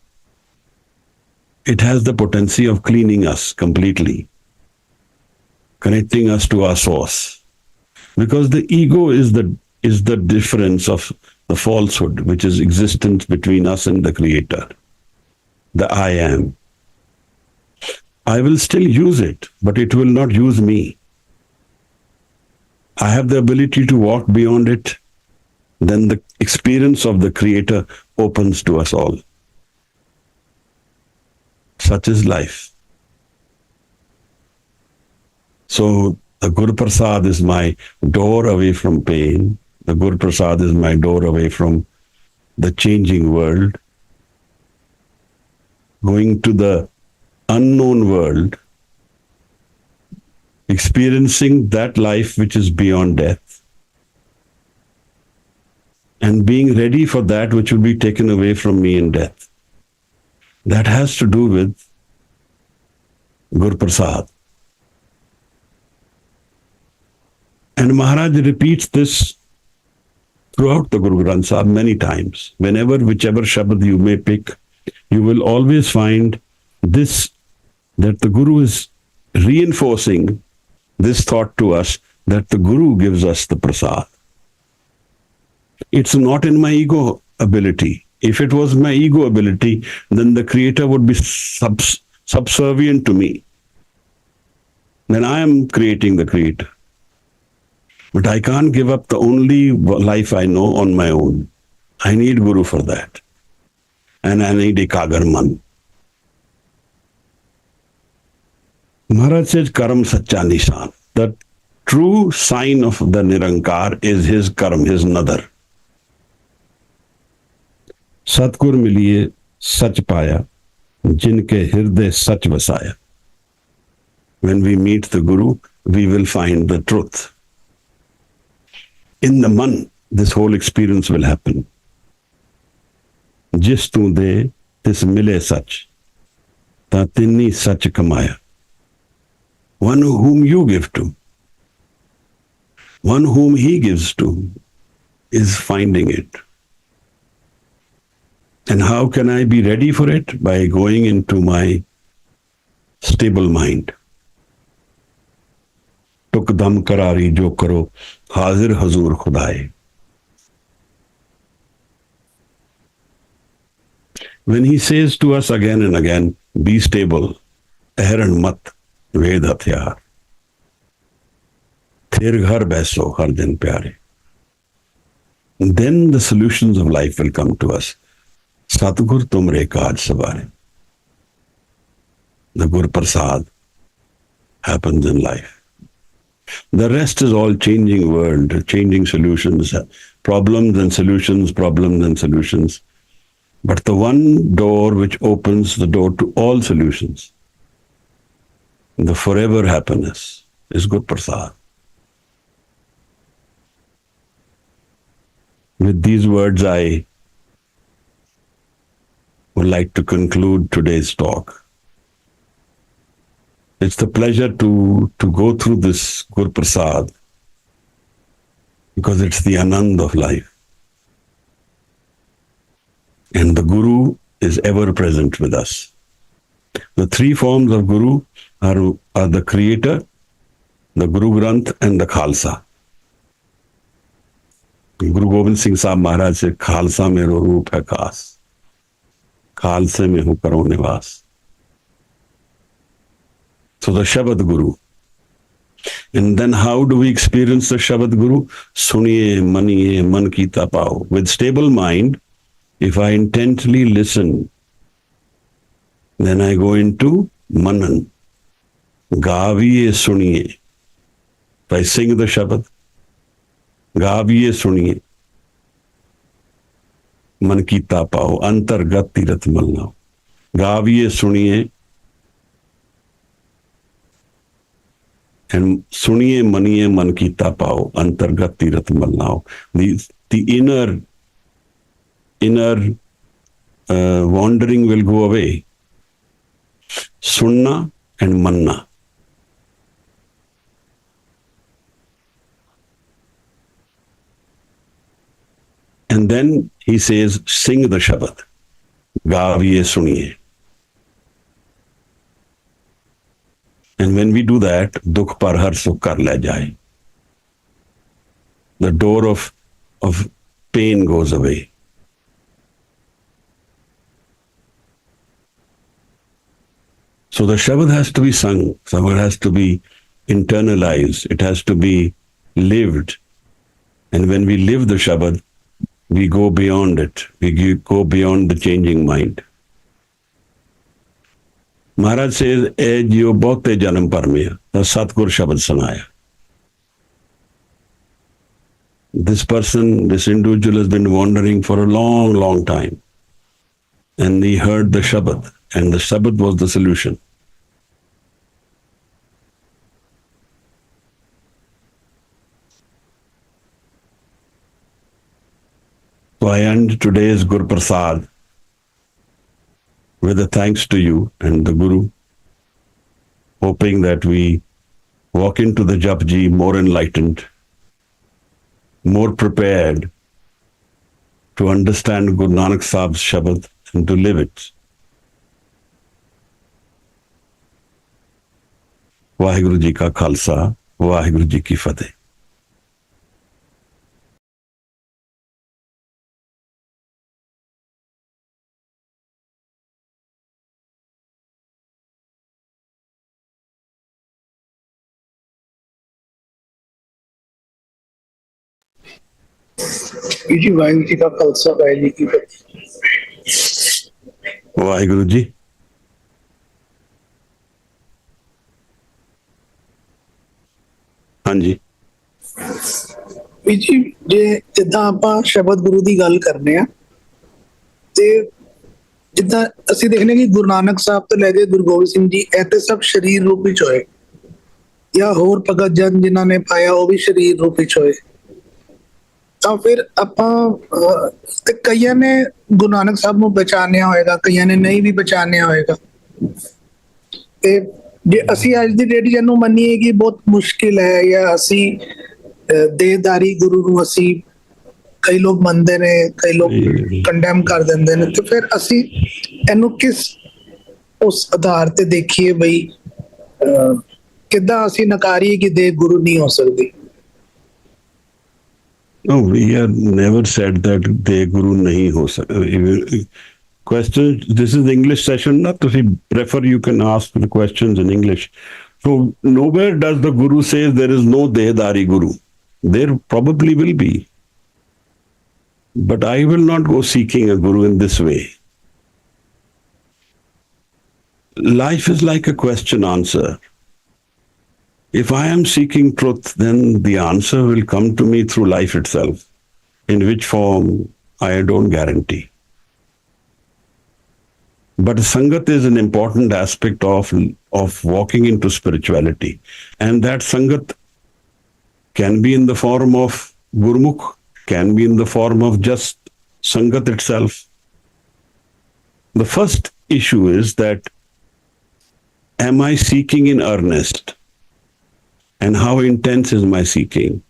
It has the potency of cleaning us completely, connecting us to our source. Because the ego is the difference of the falsehood, which is existence between us and the Creator, the I am. I will still use it, but it will not use me. I have the ability to walk beyond it. Then the experience of the Creator opens to us all. Such is life. So the GURPRASAD is my door away from pain. The GURPRASAD is my door away from the changing world. Going to the unknown world, experiencing that life which is beyond death, and being ready for that which will be taken away from me in death. That has to do with GURPRASAD. And Maharaj repeats this throughout the Guru Granth Sahib many times. Whenever, whichever Shabad you may pick, you will always find this, that the Guru is reinforcing this thought to us, that the Guru gives us the prasad. It's not in my ego ability. If it was my ego ability, then the Creator would be subservient to me. Then I am creating the Creator. But I can't give up the only life I know on my own. I need Guru for that. And I need Ekagarman. Maharaj says, Karam Sacha Nishan. The true sign of the Nirankar is his Karam, his Nadar. Satgur miliye sach paya, jinke hirde sach vasaya. When we meet the Guru, we will find the truth. In the man, this whole experience will happen. Jis tu de, tis mile sach, ta tinni sach kamaya. One whom you give to, one whom he gives to, is finding it. And how can I be ready for it? By going into my stable mind. Tuk dam karari jo karo, hazir hazur khudaye. When he says to us again and again, be stable, ehran mat, ved hathyar. Thir ghar baiso har din pyare. Then the solutions of life will come to us. Satgur tumre kaaj savare. The GURPRASAD happens in life. The rest is all changing world, changing solutions, problems and solutions, problems and solutions. But the one door which opens the door to all solutions, the forever happiness, is GURPRASAD. With these words, I would like to conclude today's talk. It's the pleasure to go through this GURPRASAD because it's the Anand of life. And the Guru is ever present with us. The three forms of Guru are the Creator, the Guru Granth, and the Khalsa. Guru Gobind Singh Sahib Maharaj said, Khalsa mero roop hai khas. Khalse mein hu karo nivas. So the Shabad Guru. And then how do we experience the Shabad Guru? Suniye, maniye, man kita pao. With stable mind, if I intently listen, then I go into manan. Gaviye suniye. If I sing the Shabad, Gaviye suniye. Man kita pao. Antargat tirat malna. Gaviye suniye. And suniye maniye man kita pao. Antargat tirat malna. The inner wandering will go away. Sunna and manna. And then he says, sing the Shabad. Gaviye suniye. And when we do that, dukh par har sukh kar le jaye. The door of pain goes away. So the Shabad has to be sung. Shabad has to be internalized. It has to be lived. And when we live the Shabad, we go beyond it. We go beyond the changing mind. Maharaj says, "Eh jiyo bahte janam parmiya, the Satgur Shabad sanaya." This person, this individual has been wandering for a long, long time. And he heard the Shabad, and the Shabad was the solution. So I end today's GURPRASAD with a thanks to you and the Guru, hoping that we walk into the JAPJI more enlightened, more prepared to understand Guru Nanak Sahib's Shabad and to live it. Vaheguru Ji ka Khalsa, Vaheguru Ji ki Fateh. ਜੀ ਵਾਹਿਗੁਰੂ ਜੀ ਕਾ ਖਾਲਸਾ ਵਾਹਿਗੁਰੂ ਜੀ ਕੀ ਫਤਿਹ। ਵਾਹਿਗੁਰੂ ਜੀ। ਹਾਂਜੀ ਵੀ ਜੀ ਜੇ ਜਿੱਦਾਂ ਆਪਾਂ ਸ਼ਬਦ ਗੁਰੂ ਦੀ ਗੱਲ ਕਰਨੇ ਆ ਤੇ ਜਿੱਦਾਂ ਅਸੀਂ ਦੇਖਨੇ ਕਿ ਗੁਰੂ ਨਾਨਕ ਸਾਹਿਬ ਤੋਂ ਲੈ ਕੇ ਗੁਰੂ ਗੋਬਿੰਦ ਸਿੰਘ ਜੀ ਇਹ ਤੇ ਸਭ ਸਰੀਰ ਰੂਪ ਵਿੱਚ ਹੋਏ, ਜਾਂ ਹੋਰ ਭਗਤ ਜਨ ਜਿਨ੍ਹਾਂ ਨੇ ਪਾਇਆ ਉਹ ਵੀ ਸਰੀਰ ਰੂਪ ਵਿੱਚ ਹੋਏ। ਤਾਂ ਫਿਰ ਆਪਾਂ ਤੇ ਕਈਆਂ ਨੇ ਗੁਰੂ ਨਾਨਕ ਸਾਹਿਬ ਨੂੰ ਬਚਾਨਿਆ ਹੋਏਗਾ, ਕਈਆਂ ਨੇ ਨਹੀਂ ਵੀ ਬਚਾਨਿਆ ਹੋਏਗਾ। ਤੇ ਜੇ ਅਸੀਂ ਅੱਜ ਦੀ ਡੇਟ ਇਹਨੂੰ ਮੰਨੀਏ ਕਿ ਬਹੁਤ ਮੁਸ਼ਕਿਲ ਹੈ, ਜਾਂ ਅਸੀਂ ਦੇਹਦਾਰੀ ਗੁਰੂ ਨੂੰ ਅਸੀਂ ਕਈ ਲੋਕ ਮੰਨਦੇ ਨੇ, ਕਈ ਲੋਕ ਕੰਡੈਮ ਕਰ ਦਿੰਦੇ ਨੇ, ਤੇ ਫਿਰ ਅਸੀਂ ਇਹਨੂੰ ਕਿਸ ਉਸ ਆਧਾਰ ਤੇ ਦੇਖੀਏ ਬਈ ਕਿੱਦਾਂ ਅਸੀਂ ਨਕਾਰੀਏ ਕਿ ਦੇਹ ਗੁਰੂ ਨਹੀਂ ਹੋ ਸਕਦੀ। No, we have never said that they guru nahi ho sakta. Question, this is the English session, na? If you prefer, you can ask the questions in English. So nowhere does the guru say there is no Dehdari guru. There probably will be. But I will not go seeking a guru in this way. Life is like a question answer. If I am seeking truth, then the answer will come to me through life itself. In which form, I don't guarantee. But Sangat is an important aspect of walking into spirituality. And that Sangat can be in the form of Gurmukh, can be in the form of just Sangat itself. The first issue is that, am I seeking in earnest? And how intense is my seeking?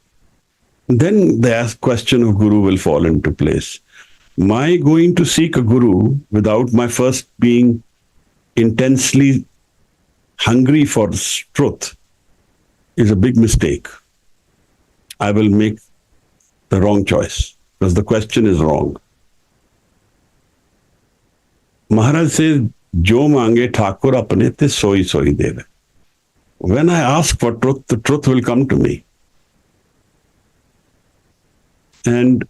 Then the question of guru will fall into place. My going to seek a guru without my first being intensely hungry for truth is a big mistake. I will make the wrong choice because the question is wrong. Maharaj says, "Jo mange Thakur apne te soi soi deve." When I ask for truth, the truth will come to me. And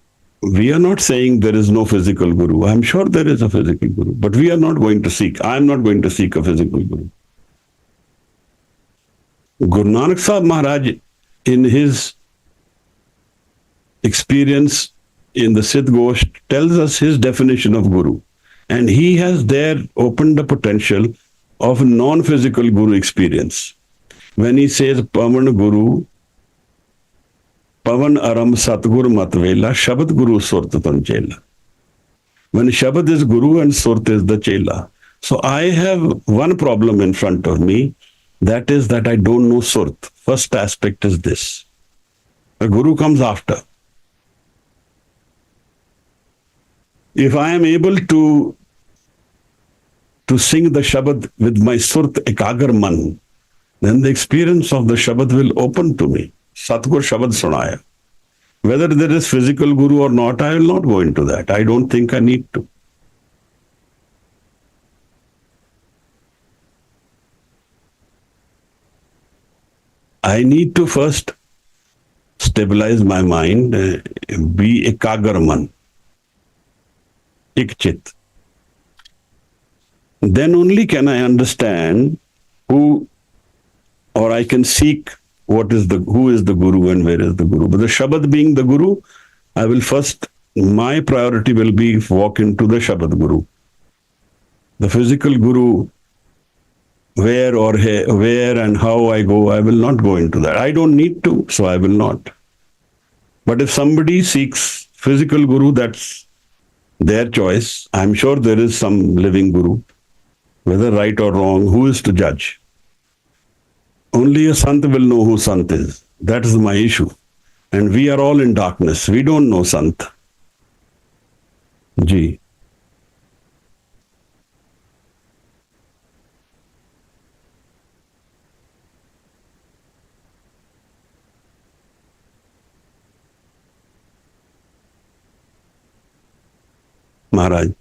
we are not saying there is no physical guru. I'm sure there is a physical guru, but we are not going to seek. I'm not going to seek a physical guru. Guru Nanak Sahib Maharaj, in his experience in the Siddh Gosht, tells us his definition of guru. And he has there opened the potential of non-physical guru experience. When he says, Pavan Guru, Pavan Aram Satgur Matvela, Shabad Guru Surt Tanchela. When Shabad is Guru and Surt is the Chela. So I have one problem in front of me, that is that I don't know Surt. First aspect is this. A Guru comes after. If I am able to sing the Shabad with my Surt Ekagar Man, then the experience of the Shabad will open to me. Satgur Shabad Sunaya. Whether there is physical guru or not, I will not go into that. I don't think I need to. I need to first stabilize my mind, be ekagarman, ikchit. Then only can I understand who, or I can seek who is the guru and where is the guru. But the Shabad being the guru, I will first, my priority will be walk into the Shabad guru. The physical guru, where and how I go, I will not go into that. I don't need to, so I will not. But if somebody seeks physical guru, that's their choice. I'm sure there is some living guru. Whether right or wrong, who is to judge? Only a Sant will know who Sant is. That is my issue. And we are all in darkness. We don't know Sant. Ji. Maharaj.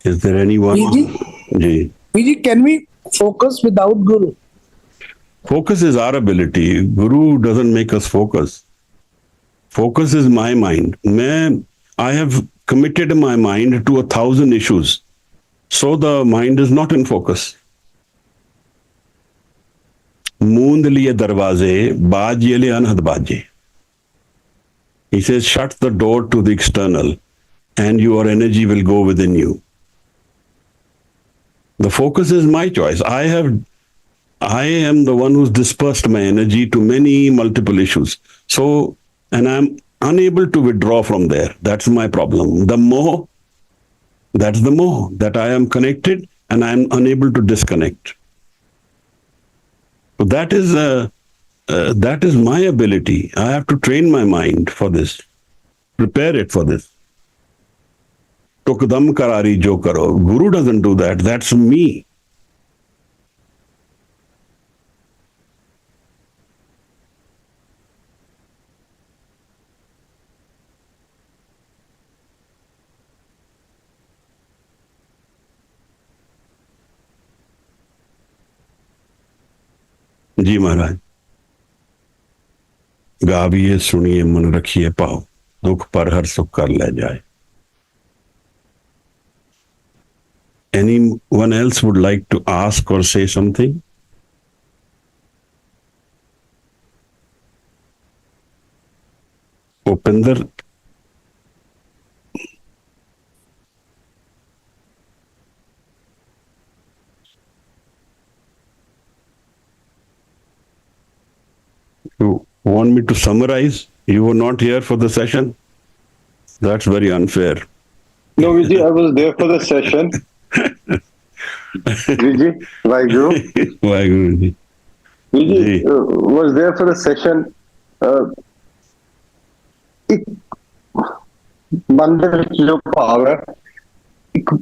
Is there anyone? Ji. Viji, can we focus without Guru? Focus is our ability. Guru doesn't make us focus. Focus is my mind. I have committed my mind to 1,000 issues. So the mind is not in focus. Moond liye darwaze, baaj ye le anhad baaje. He says, shut the door to the external and your energy will go within you. The focus is my choice. I am the one who's dispersed my energy to many multiple issues. So, and I'm unable to withdraw from there. That's my problem. That's the more that I am connected and I'm unable to disconnect. So that is my ability. I have to train my mind for this, prepare it for this. Tukdam karari jo karo. Guru doesn't do that. That's me. जी महाराज, गाविए सुनिए मन रखिए पाओ, दुख पर हर सुख कर ले जाए. Anyone else would like to ask or say something? Upinder. You want me to summarize? You were not here for the session? That's very unfair. No, Vijay, I was there for the session. Vijay, Vaheguru. Vaheguru ji. Vijay was there for the session. ਇੱਕ ਮੰਦਰ ਜੋ ਭਾਵ ਹੈ, ਇੱਕ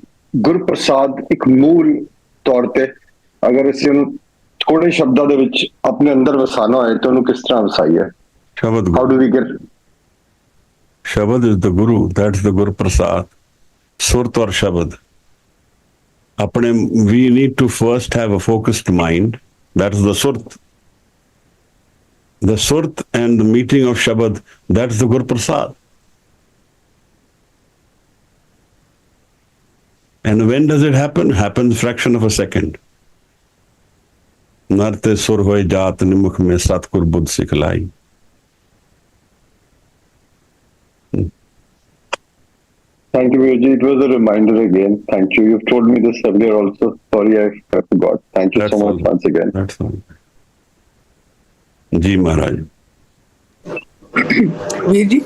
ਗੁਰਪ੍ਰਸਾਦ, ਇੱਕ ਮੂਲ ਤੌਰ ਤੇ ਅਗਰ ਅਸੀਂ ਉਹਨੂੰ ਥੋੜੇ ਸ਼ਬਦਾਂ ਦੇ ਵਿੱਚ ਆਪਣੇ ਅੰਦਰ ਵਸਾਣਾ ਹੋਏ ਤਾਂ ਉਹਨੂੰ ਕਿਸ ਤਰ੍ਹਾਂ ਵਸਾਈਏ? Shabad. How do we get? Shabad is the Guru. That's the GURPRASAD. Surt or Shabad. We need to first have a focused mind. That's the Surt. The Surt and the meeting of Shabad, that's the GURPRASAD. And when does it happen? Happens fraction of a second. Narte sur hoye jaat nimukh mein satgur buddh siklai. Thank you, Vijay. It was a reminder again. Thank you. You've told me this earlier also. Sorry, I forgot. Thank you so much once again. That's all. Ji Maharaj. Viji,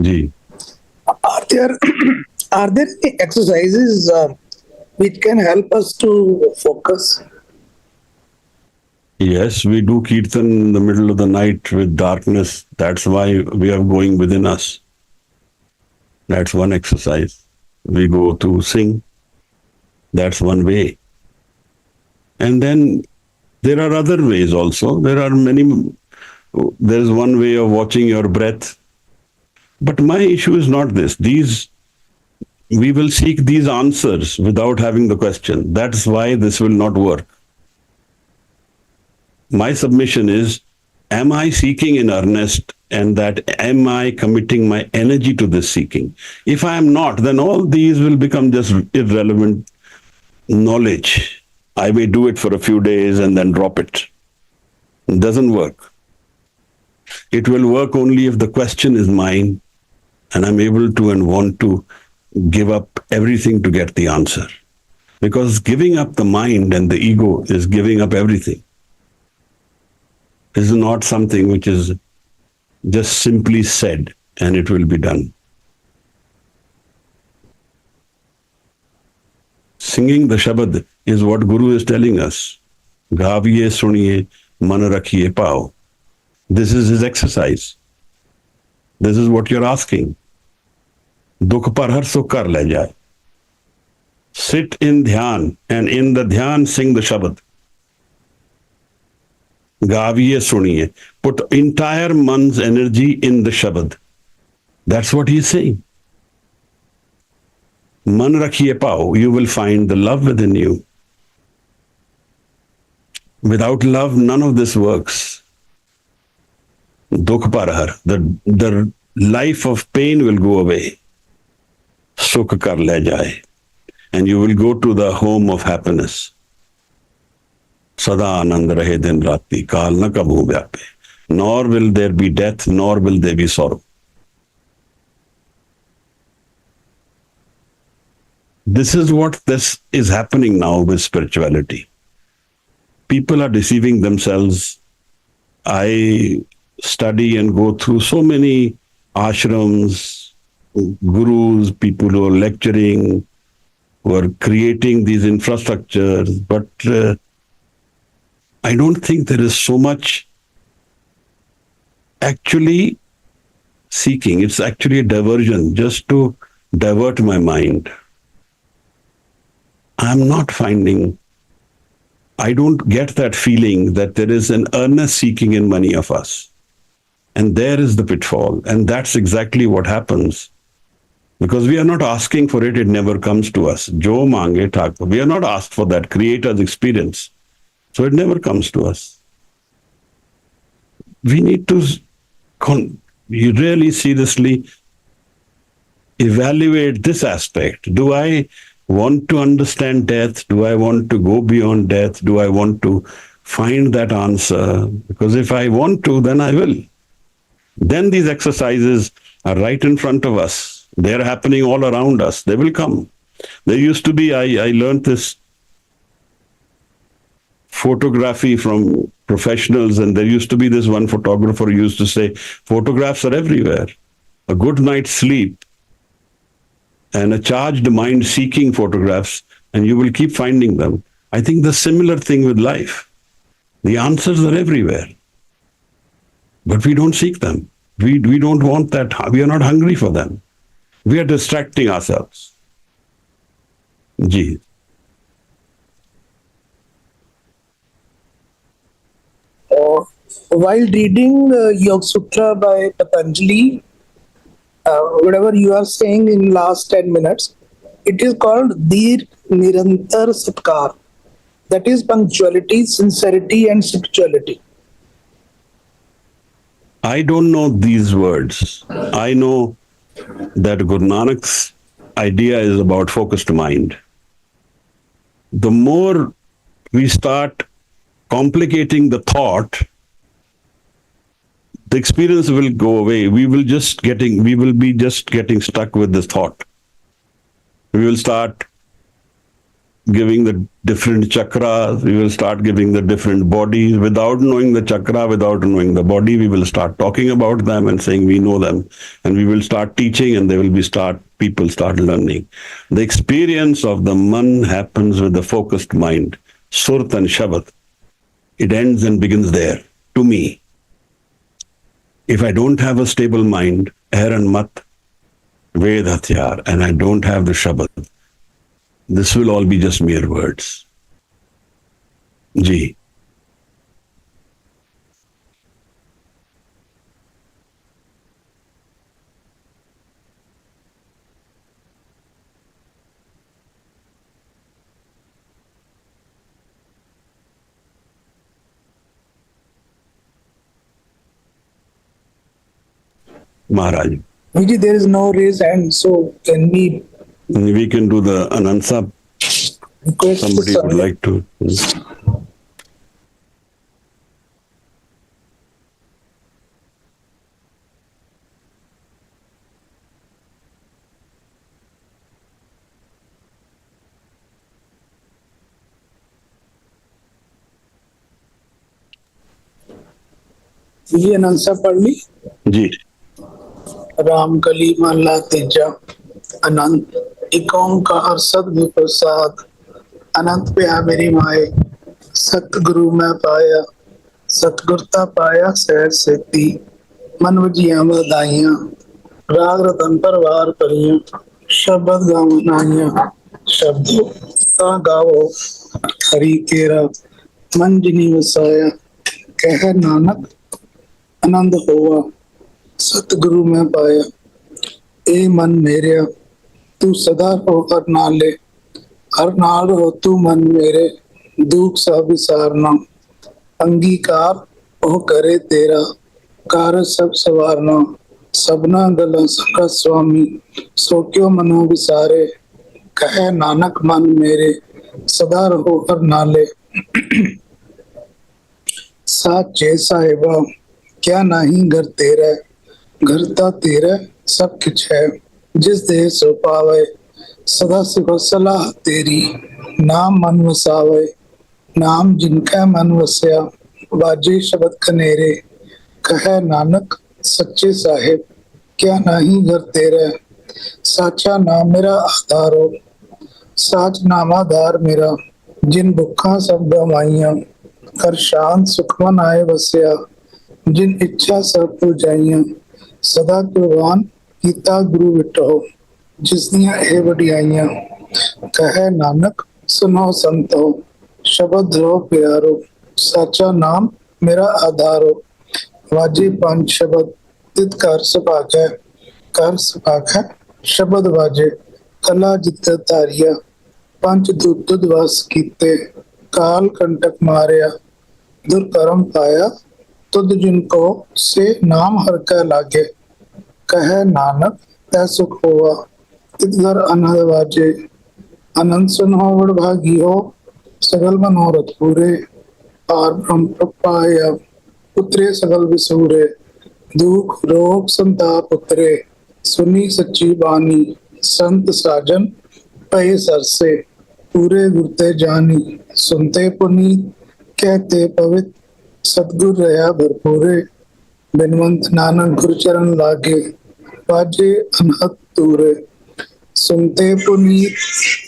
Ji. are there any exercises which can help us to focus? Yes, we do kirtan in the middle of the night with darkness. That's why we are going within us. That's one exercise. We go to sing. That's one way. And then there are other ways also. There's one way of watching your breath. But my issue is not this. We will seek these answers without having the question. That's why this will not work. My submission is, am I seeking in earnest, and that am I committing my energy to this seeking? If I am not, then all these will become just irrelevant knowledge. I may do it for a few days and then drop it. It doesn't work. It will work only if the question is mine and I'm able to and want to give up everything to get the answer. Because giving up the mind and the ego is giving up everything. This is not something which is just simply said and it will be done. Singing the Shabad is what Guru is telling us. Gaviye suniye man rakhiye pao. This is his exercise. This is what you're asking. Dukh par har sukh kar le jaye. Sit in dhyan and in the dhyan sing the Shabad. Gaviye suniye. Put entire man's energy in the Shabad. That's what he's saying. Man rakhiye pao, you will find the love within you. Without love, none of this works. Dukh par har. The life of pain will go away. Sukh kar le jaye. And you will go to the home of happiness. Sada anand rahe din rati, kaal na kabhu vyape. Nor will there be death, nor will there be sorrow. This is what this is happening now with spirituality. People are deceiving themselves. I study and go through so many ashrams, gurus, people who are lecturing, who are creating these infrastructures, but I don't think there is so much actually seeking. It's actually a diversion, just to divert my mind. I'm not finding, I don't get that feeling that there is an earnest seeking in many of us. And there is the pitfall. And that's exactly what happens. Because we are not asking for it, it never comes to us. Jo mange Thakur. We are not asked for that creator's experience. So it never comes to us. We need to really seriously evaluate this aspect. Do I want to understand death? Do I want to go beyond death? Do I want to find that answer? Because if I want to, then I will. Then these exercises are right in front of us. They're happening all around us. They will come. There used to be, I learned this photography from professionals, and there used to be this one photographer who used to say, photographs are everywhere. A good night's sleep and a charged mind seeking photographs, and you will keep finding them. I think the similar thing with life. The answers are everywhere, but we don't seek them. We don't want that. We are not hungry for them. We are distracting ourselves. Ji. While reading Yoga Sutra by Patanjali, whatever you are saying in last 10 minutes, it is called Dir Nirantar Satkar. That is punctuality, sincerity, and spirituality. I don't know these words. I know that Guru Nanak's idea is about focused mind. The more we start complicating the thought, the experience will go away. We will be just getting stuck with this thought. We will start giving the different chakras. We will start giving the different bodies. Without knowing the chakra, without knowing the body, we will start talking about them and saying we know them. And we will start teaching, and people start learning. The experience of the man happens with the focused mind. Surat and Shabad. It ends and begins there, to me. If I don't have a stable mind, air and mat, Ved Hatyar, and I don't have the Shabad, this will all be just mere words. Ji. Maharaj. Viji, there is no raised hand, so can we can do the Anansa. request Somebody would like to. Viji, Anansa Padli? Ji. Ram कली महला तेजा अनंत एक ओंकार सद्गुरु प्रसाद अनंत प्या मेरी माए सतगुरु मैं पाया सतगुरता पाया सहज सेती मन वजिया वधाइया राग रतन परवार करिया शब्द गावनाइया शब्द ता गावो हरि तेरा मन जिनी वसाया कह नानक आनंद होवा सतगुरु में पाया ए मन मेरे तू सदा हो हर नाले हर नाल हो तू मन मेरे दुख सा विसारना अंगीकार ओ करे तेरा ਕਾਰ ਸਭ ਸਵਾਰਨਾ, ਸਭਨਾ ਗਲਾਂ ਸਖਾ ਸੁਆਮੀ, ਸੋ ਕਿਉ ਮਨੋ ਵਿਸਾਰੇ, ਕਹੈ ਨਾਨਕ ਮਨ ਮੇਰੇ, ਸਦਾ ਰਹੋ ਹਰ ਨਾਲੇ। ਸਾਚੇ ਸਾਹਿਬਾ ਕਿਆ ਨਾਹੀ ਘਰ ਤੇਰਾ, घर ता तेरा सब कुछ है, जिस देह सो पावे, सदा सिख सलाह तेरी, नाम मन वसावे, नाम जिनका मन वसया, बाजे शब्द कनेरे, कहे नानक सच्चे साहिब क्या नाही घर तेरा, साचा नाम मेरा आधारो, साच नाम आधार मेरा, जिन भुखा सब गवाइया, कर शांत सुखमन आए वसया, जिन इच्छा सब पुजाइया, सदा कुर्बान ਕੀਤਾ ਗੁਰੂ ਵਿਟੋ, ਜਿਸ ਦੀਆਂ ਇਹ ਵਡਿਆਈਆਂ, ਕਹੈ ਨਾਨਕ ਸੁਨੋ ਸੰਤੋ, ਸ਼ਬਦ ਰੋ ਪਿਆਰੋ, ਸਾਚਾ ਨਾਮ ਮੇਰਾ ਆਧਾਰੋ, ਵਾਜੇ ਪੰਜ ਸ਼ਬਦ ਤਿਤ ਕਰ ਸੁਭਾਗੈ, ਕਰ ਸੁਭਾਗੈ ਸ਼ਬਦ ਵਾਜੇ, ਕਲਾ ਜਿਤ ਧਾਰਿਆ, ਪੰਜ ਦੁੱਧ ਵਸ ਕੀਤੇ, ਕਾਲ ਕੰਟਕ ਮਾਰਿਆ, ਦੁਰਕਰਮ ਪਾਇਆ, ਤੁਧ ਜਿਨ ਕੋ से नाम हर कै लागे, कहे नानक तै सुख होवा, तित घर अनहद वाजे, अनंत सुनो वड भागी हो, सगल मनोरथ पूरे, पार ब्रह्म पाया, उतरे सगल विसूरे, दुख रोग संताप उतरे, सुनी सच्ची बानी, संत साजन पए सरसे, पूरे गुरते जानी, सुनते पुनीत कहते पवित्र, सतगुर रहा भरपूरे, बिनवंत नानक गुरु चरण लागे, बाजे अनहद तूरे, सुनते पुनीत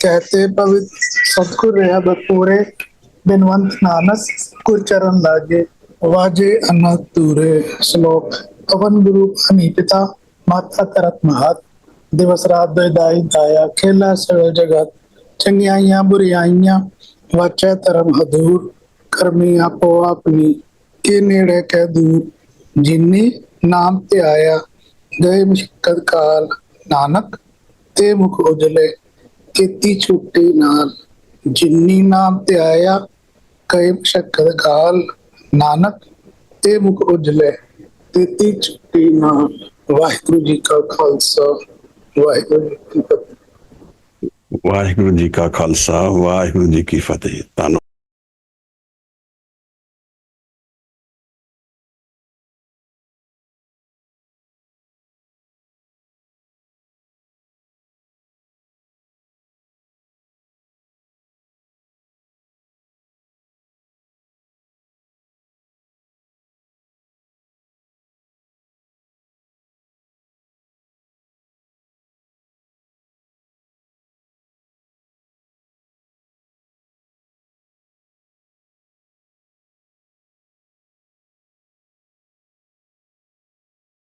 कहते पवित्र, सतगुर रहा भरपूरे, बिनवंत नानक गुरु चरण लागे, वाजे अनहद तूरे। श्लोक। पवन गुरु हनी पिता, माता तरत महत, दिवस रात दाई दाया, खेला सगल जगत, चंगियाइयां बुरियाइयां, वाचा धर्म हदूर, करमी आपो अपनी, के नेड़े कै दूर, जिन्नी नाम ते आया, गए मुश्किल काल, नानक ते मुख उजले, खेती छुट्टी नाल, जिन्नी नाम ते आया, गए मुश्किल काल, नानक ते मुख उजले, खेती छुट्टी नाल। वाहिगुरु जी का खालसा, वाहिगुरु जी की फतेह। ਵਾਹਿਗੁਰੂ ਜੀ ਕਾ ਖਾਲਸਾ, ਵਾਹਿਗੁਰੂ ਜੀ ਕੀ ਫਤਿਹ। ਧੰਨਵਾਦ।